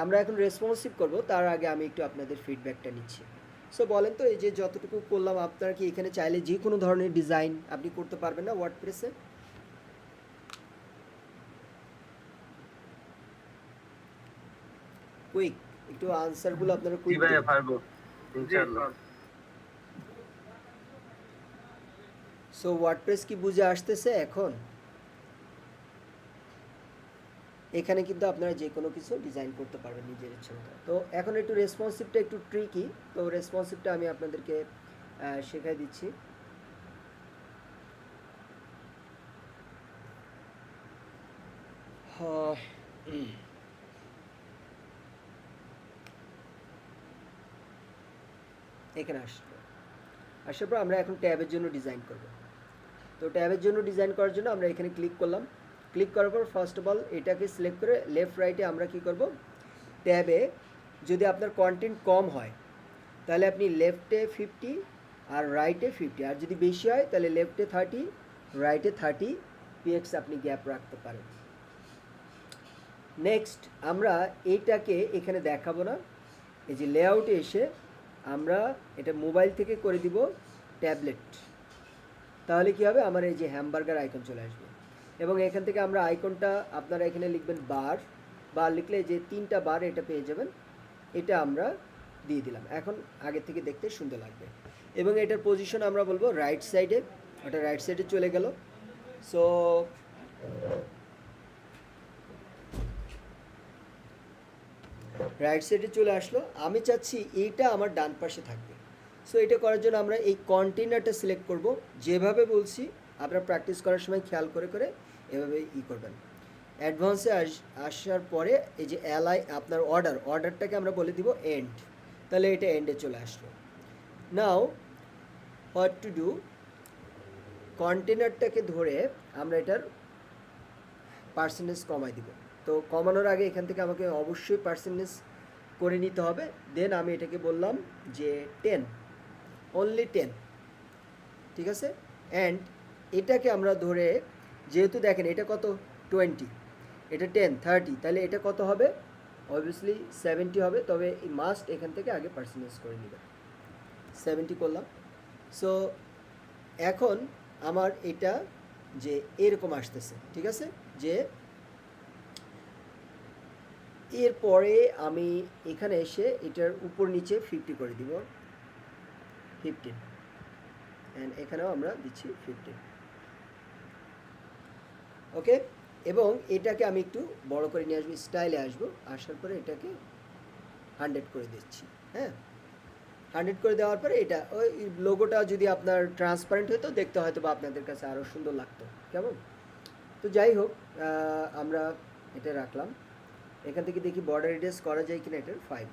আমরা এখন রেসপন্সিভ করব, তার আগে আমি একটু আপনাদের ফিডব্যাকটা নিচ্ছি। সো বলেন তো এই যে যতটুকু করলাম আপনারা কি এখানে চাইলে যে কোনো ধরনের ডিজাইন আপনি করতে পারবেন না ওয়ার্ডপ্রেসে? কুইক একটু আনসারগুলো আপনারা কুইক দিন। পারবো ইনশাআল্লাহ। সো ওয়ার্ডপ্রেস কি বুঝে আসতেছে এখন? এখানে কিন্তু আপনারা যে কোনো কিছু ডিজাইন করতে পারবেন নিজের ইচ্ছে মতো। তো এখন একটু রেসপন্সিভটা একটু ট্রিকি, তো রেসপন্সিভটা আমি আপনাদেরকে শেখাই দিচ্ছি। এখানে আসার পর আমরা এখন ট্যাবের জন্য ডিজাইন করব। তো ট্যাবের জন্য ডিজাইন করার জন্য আমরা এখানে ক্লিক করলাম। ক্লিক করার পর ফার্স্ট অফ অল এটাকে সিলেক্ট করে লেফট রাইটে আমরা কি করব, ট্যাবে যদি আপনার কন্টেন্ট কম হয় তাহলে আপনি লেফটে 50 আর রাইটে 50, আর যদি বেশি হয় তাহলে লেফটে 30 রাইটে 30 পিএক্স আপনি গ্যাপ রাখতে পারেন। নেক্সট আমরা এইটাকে এখানে দেখাবো না, এই যে লেআউটে এসে আমরা এটা মোবাইল থেকে করে দিব ট্যাবলেট। তাহলে কি হবে, আমার এই যে হ্যামবার্গার আইকন চলে আসবে এবং এখান থেকে আমরা আইকনটা আপনারা এখানে লিখবেন বার লিখলে যে 3টা বার এটা পেয়ে যাবেন। এটা আমরা দিয়ে দিলাম, এখন আগের থেকে দেখতে সুন্দর লাগবে। এবং এটার পজিশন আমরা বলবো রাইট সাইডে, ওটা রাইট সাইডে চলে গেল। সো রাইট সাইডে চলে আসলো, আমি চাচ্ছি এইটা আমার ডান পাশে থাকবে। সো এটা করার জন্য আমরা এই কন্টেনারটা সিলেক্ট করব, যেভাবে বলছি আপনারা প্র্যাকটিস করার সময় খেয়াল করে করে এভাবে করবেন। অ্যাডভান্সে আসার পরে এই যে আপনার অর্ডারটাকে আমরা বলে দিব এন্ড, তাহলে এটা এন্ডে চলে আসলো। নাও হোয়াট টু ডু, কন্টেনারটাকে ধরে আমরা এটার পার্সেন্টেজ কমাই দিব। তো কমানোর আগে এখান থেকে আমাকে অবশ্যই পার্সেন্টেজ করে নিতে হবে। দেন আমি এটাকে বললাম যে 10, অনলি 10, ঠিক আছে। অ্যান্ড এটাকে আমরা ধরে, যেহেতু দেখেন এটা কত 20, এটা 10, 30, তাহলে এটা কত হবে, অবভিয়াসলি 70 হবে। তবে এই মাস্ট এখান থেকে আগে পার্সেন্টেজ করে নেবেন, 70 করলাম। সো এখন আমার এটা যে এরকম আসতেছে, ঠিক আছে, যে এরপরে আমি এখানে এসে এটার উপর নিচে 50 করে দিব, 15, অ্যান্ড এখানেও আমরা দিচ্ছি 15, ওকে। এবং এটাকে আমি একটু বড় করে নিয়ে আসবো, স্টাইলে আসবো, আসার পরে এটাকে 100 করে দিচ্ছি। হ্যাঁ, 100 করে দেওয়ার পরে এটা ওই লোগোটা যদি আপনার ট্রান্সপারেন্ট হতো দেখতে হয়তো বা আপনাদের কাছে আরও সুন্দর লাগতো, কেমন। তো যাই হোক, আমরা এটা রাখলাম। এখান থেকে দেখি বর্ডার রেডিয়াস করা যায় কিনা, এটার 5,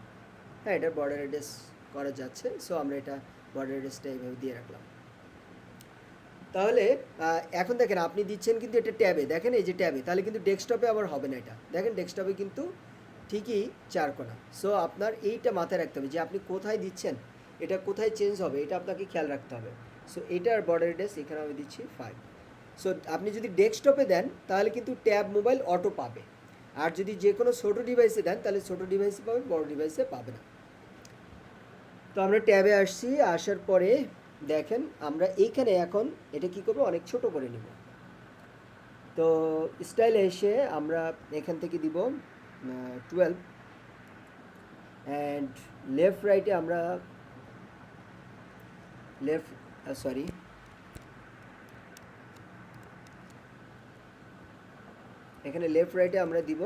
হ্যাঁ এটার বর্ডার রেডিয়াস করা যাচ্ছে। সো আমরা এটা বর্ডার রেডিয়াসটা এইভাবে দিয়ে রাখলাম। তাহলে এখন দেখেন আপনি দিচ্ছেন কিন্তু এটা ট্যাবে, দেখেন এই যে ট্যাবে, তাহলে কিন্তু ডেস্কটপে আবার হবে না। এটা দেখেন ডেস্কটপে কিন্তু ঠিকই 4 কোণা। সো আপনার এইটা মাথায় রাখতে হবে যে আপনি কোথায় দিচ্ছেন, এটা কোথায় চেঞ্জ হবে, এটা আপনাকে খেয়াল রাখতে হবে। সো এটার বর্ডার রেডিয়াস এখানে আমি দিচ্ছি 5। সো আপনি যদি ডেস্কটপে দেন তাহলে কিন্তু ট্যাব মোবাইল অটো পাবে, আর যদি যে কোনো ছোটো ডিভাইসে দেন তাহলে ছোটো ডিভাইসে পাবে, বড় ডিভাইসে পাবে না। তো আমরা ট্যাবে আসছি, আসার পরে দেখেন আমরা এইখানে এখন এটা কি করব, অনেক ছোট করে নিব। তো স্টাইলে এসে আমরা এখান থেকে দিব 12, অ্যান্ড লেফট রাইটে আমরা এখানে লেফট রাইটে আমরা দিব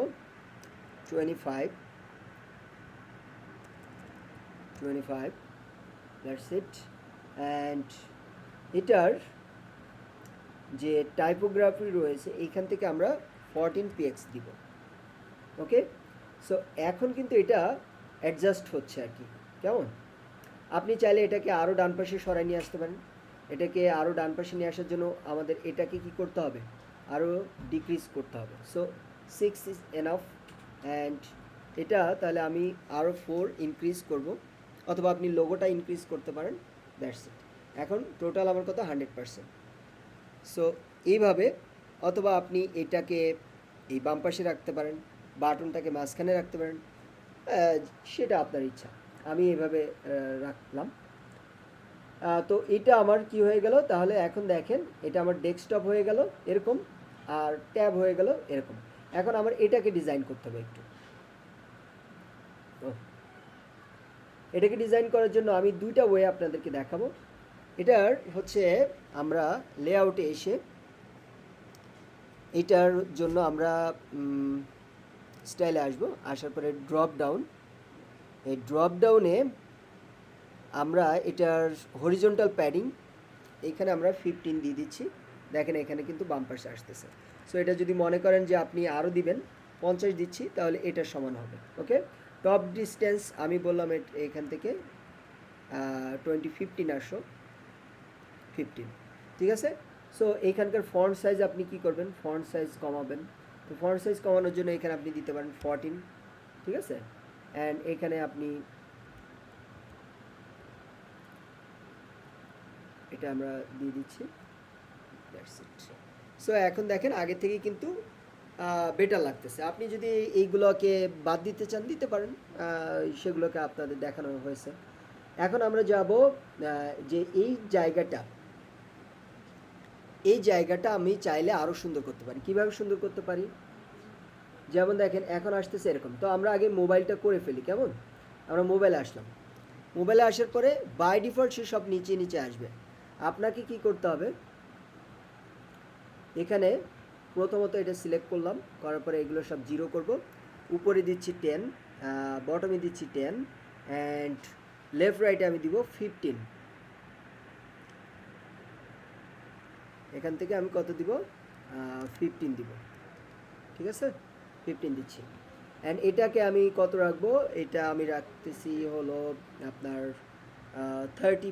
25, দ্যাটস ইট। অ্যান্ড এটার যে টাইপোগ্রাফি রয়েছে এইখান থেকে আমরা 14 px দিব, ওকে। সো এখন কিন্তু এটা অ্যাডজাস্ট হচ্ছে আর কি, কেমন। আপনি চাইলে এটাকে আরও ডান পাশে সরাই নিয়ে আসতে পারেন। এটাকে আরও ডান পাশে নিয়ে আসার জন্য আমাদের এটাকে কি করতে হবে, আরও ডিক্রিজ করতে হবে। So 6 is enough. অ্যান্ড এটা তাহলে আমি আরও 4 ইনক্রিজ করব, অথবা আপনি লোগোটা ইনক্রিজ করতে পারেন, দ্যাটস ইট। এখন টোটাল আমার কত, 100%। সো এইভাবে, অথবা আপনি এটাকে এই বাম পাশে রাখতে পারেন, বাটনটাকে মাঝখানে রাখতে পারেন, সেটা আপনার ইচ্ছা। আমি এইভাবে রাখলাম। তো এটা আমার কি হয়ে গেল, তাহলে এখন দেখেন এটা আমার ডেস্কটপ হয়ে গেল এরকম, আর ট্যাব হয়ে গেল এরকম। এখন আমার এটাকে ডিজাইন করতে হবে একটু। এটাকে ডিজাইন করার জন্য আমি 2টা ওয়ে আপনাদেরকে দেখাবো। এটার হচ্ছে আমরা লেআউটে এসে এটার জন্য আমরা স্টাইলে আসবো, আসার পরে ড্রপ ডাউন, এই ড্রপ ডাউনে আমরা এটার হরিজন্টাল প্যাডিং এখানে আমরা 15 দিয়ে দিচ্ছি, দেখেন এখানে কিন্তু বাম পাশে আসতেছে। সো এটা যদি মনে করেন যে আপনি আরও দিবেন, 50 দিচ্ছি, তাহলে এটার সমান হবে। ওকে, টপ ডিস্টেন্স আমি বললাম এখান থেকে 15 আসো 15, ঠিক আছে। সো এইখানকার ফন্ট সাইজ আপনি কি করবেন, ফন্ট সাইজ কমাবেন। তো ফন্ট সাইজ কমানোর জন্য এখানে আপনি দিতে পারেন 14, ঠিক আছে। অ্যান্ড এখানে আপনি এটা আমরা দিয়ে দিচ্ছি, দ্যাটস ইট। সো এখন দেখেন আগে থেকে কিন্তু বেটার লাগতেছে। আপনি যদি এইগুলোকে বাদ দিতে চান দিতে পারেন, সেগুলোকে আপনাদের দেখানো হয়েছে। এখন আমরা যাব যে এই জায়গাটা আমি চাইলে আরও সুন্দর করতে পারি। কিভাবে সুন্দর করতে পারি, যেমন দেখেন এখন আসতেছে এরকম। তো আমরা আগে মোবাইলটা করে ফেলি, কেমন? আমরা মোবাইলে আসলাম, মোবাইলে আসার পরে বাই ডিফল্ট সে সব নিচে নিচে আসবে। আপনাকে কি করতে হবে, এখানে প্রথমত এটা সিলেক্ট করলাম, করার পরে এগুলো সব 0 করব, উপরে দিচ্ছি 10, বটমে দিচ্ছি 10, অ্যান্ড লেফট রাইটে আমি দিব 15। এখান থেকে আমি কত দিব, 15 দিব, ঠিক আছে, 15 দিচ্ছি। অ্যান্ড এটাকে আমি কত রাখবো, এটা আমি রাখতেছি হলো আপনার 30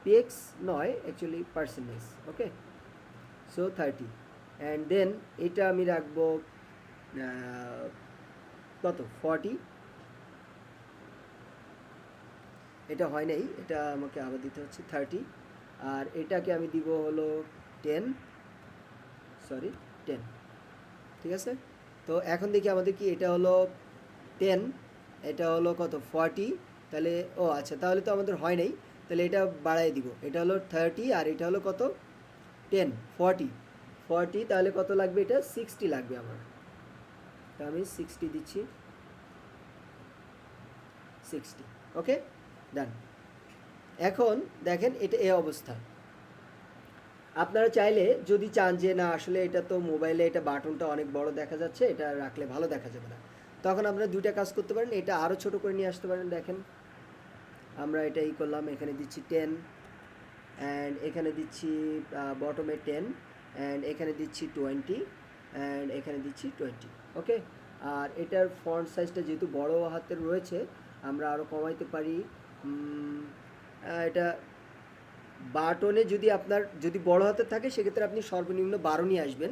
px নয় actually percentage. Okay, so 30, and then এটা আমি রাখবো কত 40, এটা হয় নাই, এটা আমাকে আবার দিতে হচ্ছে 30, আর এটাকে আমি দিব হলো 10, ঠিক আছে। তো এখন দেখি আমাদের কি, এটা হলো 10, এটা হলো কত 40, তাহলে ও আচ্ছা, তাহলে তো আমাদের হয় নাই, তাহলে এটা বাড়াই দিব, এটা হলো 30 আর এটা হলো কত 10, 40, তাহলে কত লাগবে, এটা 60 লাগবে আমার। তা আমি 60 দিচ্ছি, 60। ওকে, ডান। এখন দেখেন এটা এই অবস্থা। আপনারা চাইলে যদি চান যে না আসলে এটা তো মোবাইলে এটা বাটনটা অনেক বড় দেখা যাচ্ছে, এটা রাখলে ভালো দেখা যাবে না, তখন আপনারা দুইটা কাজ করতে পারেন, এটা আরও ছোট করে নিয়ে আসতে পারেন। দেখেন আমরা এটাই করলাম, এখানে দিচ্ছি 10, অ্যান্ড এখানে দিচ্ছি বটমে 10, অ্যান্ড এখানে দিচ্ছি 20, অ্যান্ড এখানে দিচ্ছি 20। ওকে, আর এটার ফন্ট সাইজটা যেহেতু বড় হাতের রয়েছে, আমরা আরও কমাইতে পারি। এটা বাটনে যদি আপনার যদি বড় হাতের থাকে সেক্ষেত্রে আপনি সর্বনিম্ন 12 নিয়ে আসবেন,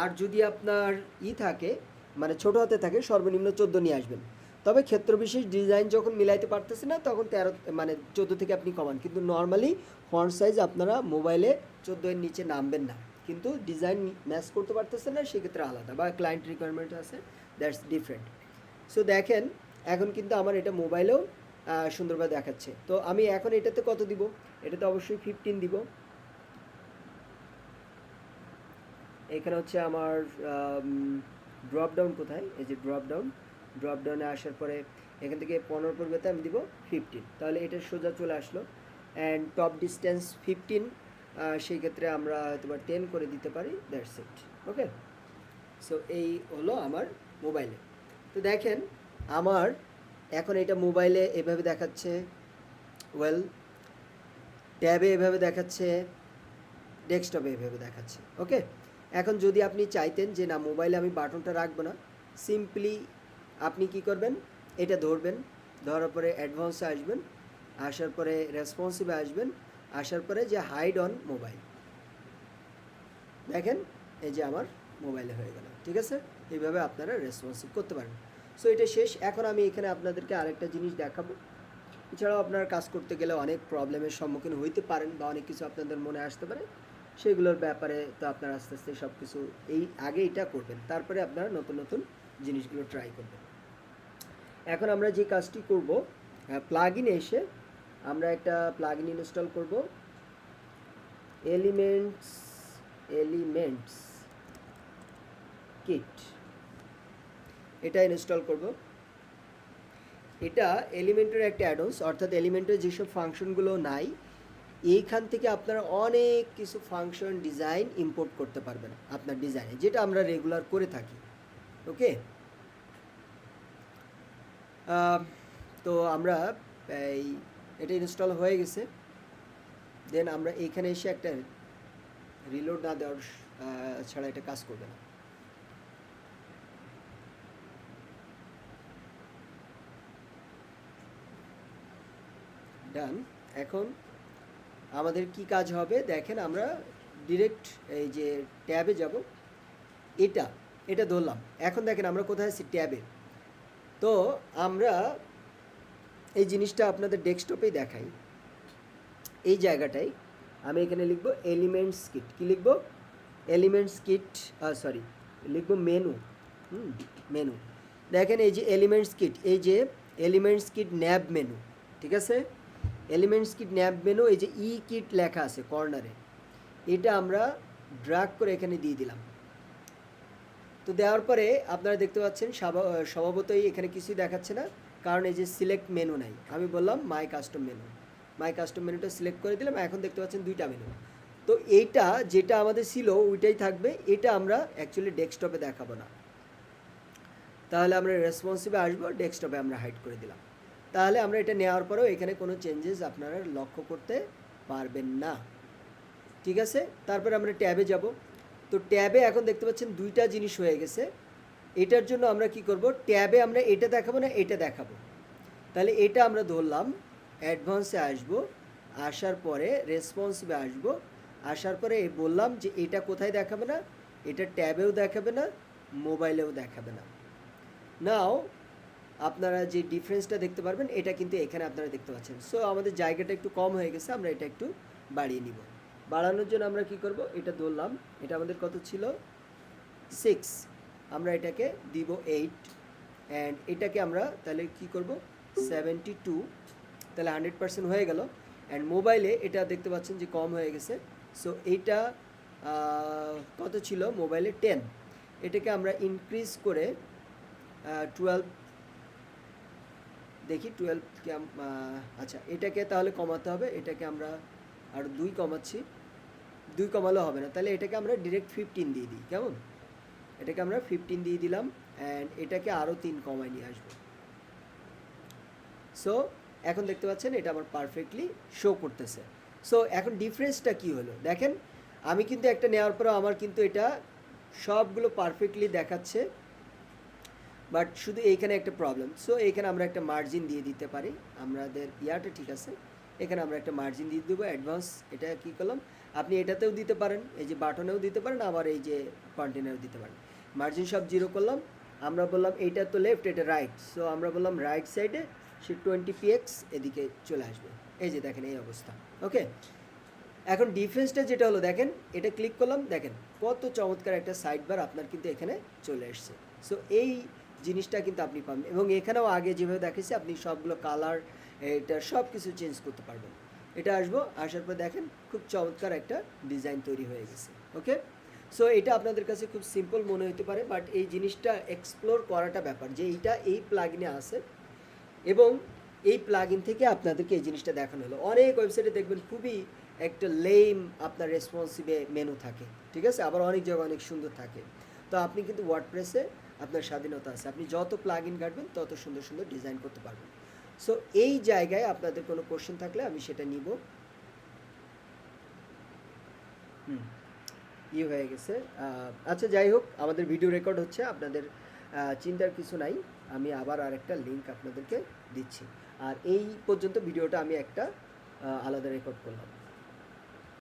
আর যদি আপনার থাকে মানে ছোট হাতে থাকে সর্বনিম্ন 14 নিয়ে আসবেন। তবে ক্ষেত্রবিশেষ ডিজাইন যখন মিলাইতে পারতেছে না তখন 13 মানে 14 থেকে আপনি কমান, কিন্তু নর্মালি ফন্ট সাইজ আপনারা মোবাইলে 14 এর নিচে নামবেন না, কিন্তু ডিজাইন ম্যাচ করতে পারতেছে না সেক্ষেত্রে আলাদা, বা ক্লায়েন্ট রিকোয়ারমেন্ট আছে, দ্যাটস ডিফারেন্ট। সো দেখেন এখন কিন্তু আমার এটা মোবাইলেও সুন্দরভাবে দেখাচ্ছে। তো আমি এখন এটাতে কত দিব, এটাতে অবশ্যই 15 দিব। এখানে হচ্ছে আমার ড্রপ ডাউন কোথায়, এই যে ড্রপ ডাউনে আসার পরে এখান থেকে 15 পরিবর্তে আমি দিব 15, তাহলে এটা সোজা চলে আসলো। অ্যান্ড টপ ডিস্টেন্স 15, সেই ক্ষেত্রে আমরা হয়তো 10 করে দিতে পারি, দ্যাটস ইট। ওকে, সো এই হলো আমার মোবাইলে। তো দেখেন আমার এখন এটা মোবাইলে এভাবে দেখাচ্ছে, ওয়েল ট্যাবে এভাবে দেখাচ্ছে, ডেস্কটপে এভাবে দেখাচ্ছে। ওকে, এখন যদি আপনি চাইতেন যে না মোবাইলে আমি বাটনটা রাখবো না, সিম্পলি আপনি কি করবেন, এটা ধরবেন, ধরার পরে অ্যাডভান্সে আসবেন, আসার পরে রেসপন্সিভে আসবেন, আসার পরে যে হাইড অন মোবাইল, দেখেন এই যে আমার মোবাইলে হয়ে গেল, ঠিক আছে। এইভাবে আপনারা রেসপন্সিভ করতে পারেন। সো এটা শেষ। এখন আমি এখানে আপনাদেরকে আরেকটা জিনিস দেখাবো। এছাড়াও আপনারা কাজ করতে গেলে অনেক প্রবলেমের সম্মুখীন হইতে পারেন, বা অনেক কিছু আপনাদের মনে আসতে পারে, সেগুলোর ব্যাপারে তো আপনারা আস্তে আস্তে সব কিছু আগে এটা করবেন, তারপরে আপনারা নতুন নতুন জিনিসগুলো ট্রাই করবেন। এখন আমরা যে কাজটি করব, প্লাগইনে এসে আমরা একটা প্লাগইন ইনস্টল করব, এলিমেন্টস কিট, এটা ইনস্টল করব। এটা এলিমেন্টের একটা অ্যাডন্স, অর্থাৎ এলিমেন্টের যেসব ফাংশনগুলো নাই এইখান থেকে আপনারা অনেক কিছু ফাংশন ডিজাইন ইম্পোর্ট করতে পারবেন আপনার ডিজাইনে, যেটা আমরা রেগুলার করে থাকি। ওকে, তো আমরা এটা ইনস্টল হয়ে গেছে। দেন আমরা এইখানে এসে একটা রিলোড না দেওয়ার ছাড়া এটা কাজ করবে না। ডান। এখন আমাদের কি কাজ হবে দেখেন, আমরা ডিরেক্ট এই যে ট্যাবে যাব, এটা ধরলাম। এখন দেখেন আমরা কোথায় আছি, ট্যাবে। তো আমরা এই জিনিসটা আপনাদের ডেস্কটপেই দেখাই। এই জায়গাটায় আমি এখানে লিখব এলিমেন্টস কিট। কি লিখব? এলিমেন্টস কিট, সরি লিখব মেনু। মেনু। দেখেন এই যে এলিমেন্টস কিট, এই যে এলিমেন্টস কিট ন্যাব মেনু, ঠিক আছে? এলিমেন্টস কিট ন্যাব মেনু, এই যে ই কিট লেখা আছে কর্নারে, এটা আমরা ড্র্যাগ করে এখানে দিয়ে দিলাম। তো দেওয়ার পরে আপনারা দেখতে পাচ্ছেন স্বভাবতই এখানে কিছুই দেখাচ্ছে না, কারণ এই যে সিলেক্ট মেনু নাই। আমি বললাম মাই কাস্টম মেনু, মাই কাস্টম মেনুটা সিলেক্ট করে দিলাম। এখন দেখতে পাচ্ছেন দুইটা মেনু। তো এইটা যেটা আমাদের ছিল ওইটাই থাকবে, এটা আমরা অ্যাকচুয়ালি ডেস্কটপে দেখাবো না। তাহলে আমরা রেসপন্সিভে আসবো, ডেস্কটপে আমরা হাইড করে দিলাম। তাহলে আমরা এটা নেওয়ার পরেও এখানে কোনো চেঞ্জেস আপনারা লক্ষ্য করতে পারবেন না, ঠিক আছে? তারপরে আমরা ট্যাবে যাব। তো ট্যাবে এখন দেখতে পাচ্ছেন দুইটা জিনিস হয়ে গেছে। এটার জন্য আমরা কি করব, ট্যাবে আমরা এটা দেখাবো না, এটা দেখাবো। তাহলে এটা আমরা ধরলাম, অ্যাডভান্সে আসব, আসার পরে রেসপন্সিভে আসব, আসার পরে বললাম যে এটা কোথায় দেখাবে না, এটা ট্যাবেও দেখাবে না, মোবাইলেও দেখাবে না। নাও আপনারা যে ডিফারেন্সটা দেখতে পারবেন, এটা কিন্তু এখানে আপনারা দেখতে পাচ্ছেন। সো আমাদের জায়গাটা একটু কম হয়ে গেছে, আমরা এটা একটু বাড়িয়ে নিব। বাড়ানোর জন্য আমরা কি করব, এটা ধরলাম, এটা আমাদের কত ছিল 6, আমরা এটাকে দিব 8, অ্যান্ড এটাকে আমরা তাহলে কি করব 72, তাহলে 100% হয়ে গেল। অ্যান্ড মোবাইলে এটা দেখতে পাচ্ছেন যে কম হয়ে গেছে। সো এইটা কত ছিল মোবাইলে 10, এটাকে আমরা ইনক্রিজ করে 12 দেখি, 12কে আচ্ছা এটাকে তাহলে কমাতে হবে। এটাকে আমরা আর 2 কমাচ্ছি, 2 কমালেও হবে না, তাহলে এটাকে আমরা ডিরেক্ট 15 দিয়ে দিই। কেমন? এটাকে আমরা 15 দিয়ে দিলাম, অ্যান্ড এটাকে আরও 3 কমায় নিয়ে আসবো। সো এখন দেখতে পাচ্ছেন এটা আমার পারফেক্টলি শো করতেছে। সো এখন ডিফারেন্সটা কি হলো দেখেন, আমি কিন্তু একটা নেওয়ার পরেও আমার কিন্তু এটা সবগুলো পারফেক্টলি দেখাচ্ছে, বাট শুধু এইখানে একটা প্রবলেম। সো এইখানে আমরা একটা মার্জিন দিয়ে দিতে পারি, আমাদের ইয়াটা ঠিক আছে, এখানে আমরা একটা মার্জিন দিয়ে দেবো অ্যাডভান্স। এটা কি করলাম, আপনি এটাতেও দিতে পারেন, এই যে বাটনেও দিতে পারেন, আবার এই যে কন্টেনারেও দিতে পারেন। মার্জিন সব 0 করলাম। আমরা বললাম এইটা তো লেফট, এটা রাইট, সো আমরা বললাম রাইট সাইডে সে 20px এদিকে চলে আসবে। এই যে দেখেন এই অবস্থা। ওকে, এখন ডিফারেন্সটা যেটা হলো দেখেন, এটা ক্লিক করলাম, দেখেন কত চমৎকার একটা সাইড বার আপনার কিন্তু এখানে চলে আসছে। সো এই জিনিসটা কিন্তু আপনি পাবেন, এবং এখানেও আগে যেভাবে দেখেছি আপনি সবগুলো কালার এটা সব কিছু চেঞ্জ করতে পারবেন। এটা আসবো, আসার পর দেখেন খুব চমৎকার একটা ডিজাইন তৈরি হয়ে গেছে। ওকে, সো এটা আপনাদের কাছে খুব সিম্পল মনে হতে পারে, বাট এই জিনিসটা এক্সপ্লোর করাটা ব্যাপার, যে এইটা এই প্লাগইনে আছে এবং এই প্লাগইন থেকে আপনাদেরকে এই জিনিসটা দেখানো হলো। অনেক ওয়েবসাইটে দেখবেন খুবই একটা লেম আপনার রেসপন্সিভে মেনু থাকে, ঠিক আছে, আবার অনেক জায়গায় অনেক সুন্দর থাকে। তো আপনি কিন্তু ওয়ার্ডপ্রেসে আপনার স্বাধীনতা আছে, আপনি যত প্লাগইন কাটবেন তত সুন্দর সুন্দর ডিজাইন করতে পারবেন। সো এই জায়গায় আপনাদের কোনো কোশ্চেন থাকলে আমি সেটা নিব। হয়ে গেছে। আচ্ছা যাই হোক, আমাদের ভিডিও রেকর্ড হচ্ছে, আপনাদের চিন্তার কিছু নাই। আমি আবার আরেকটা লিঙ্ক আপনাদেরকে দিচ্ছি, আর এই পর্যন্ত ভিডিওটা আমি একটা আলাদা রেকর্ড করলাম।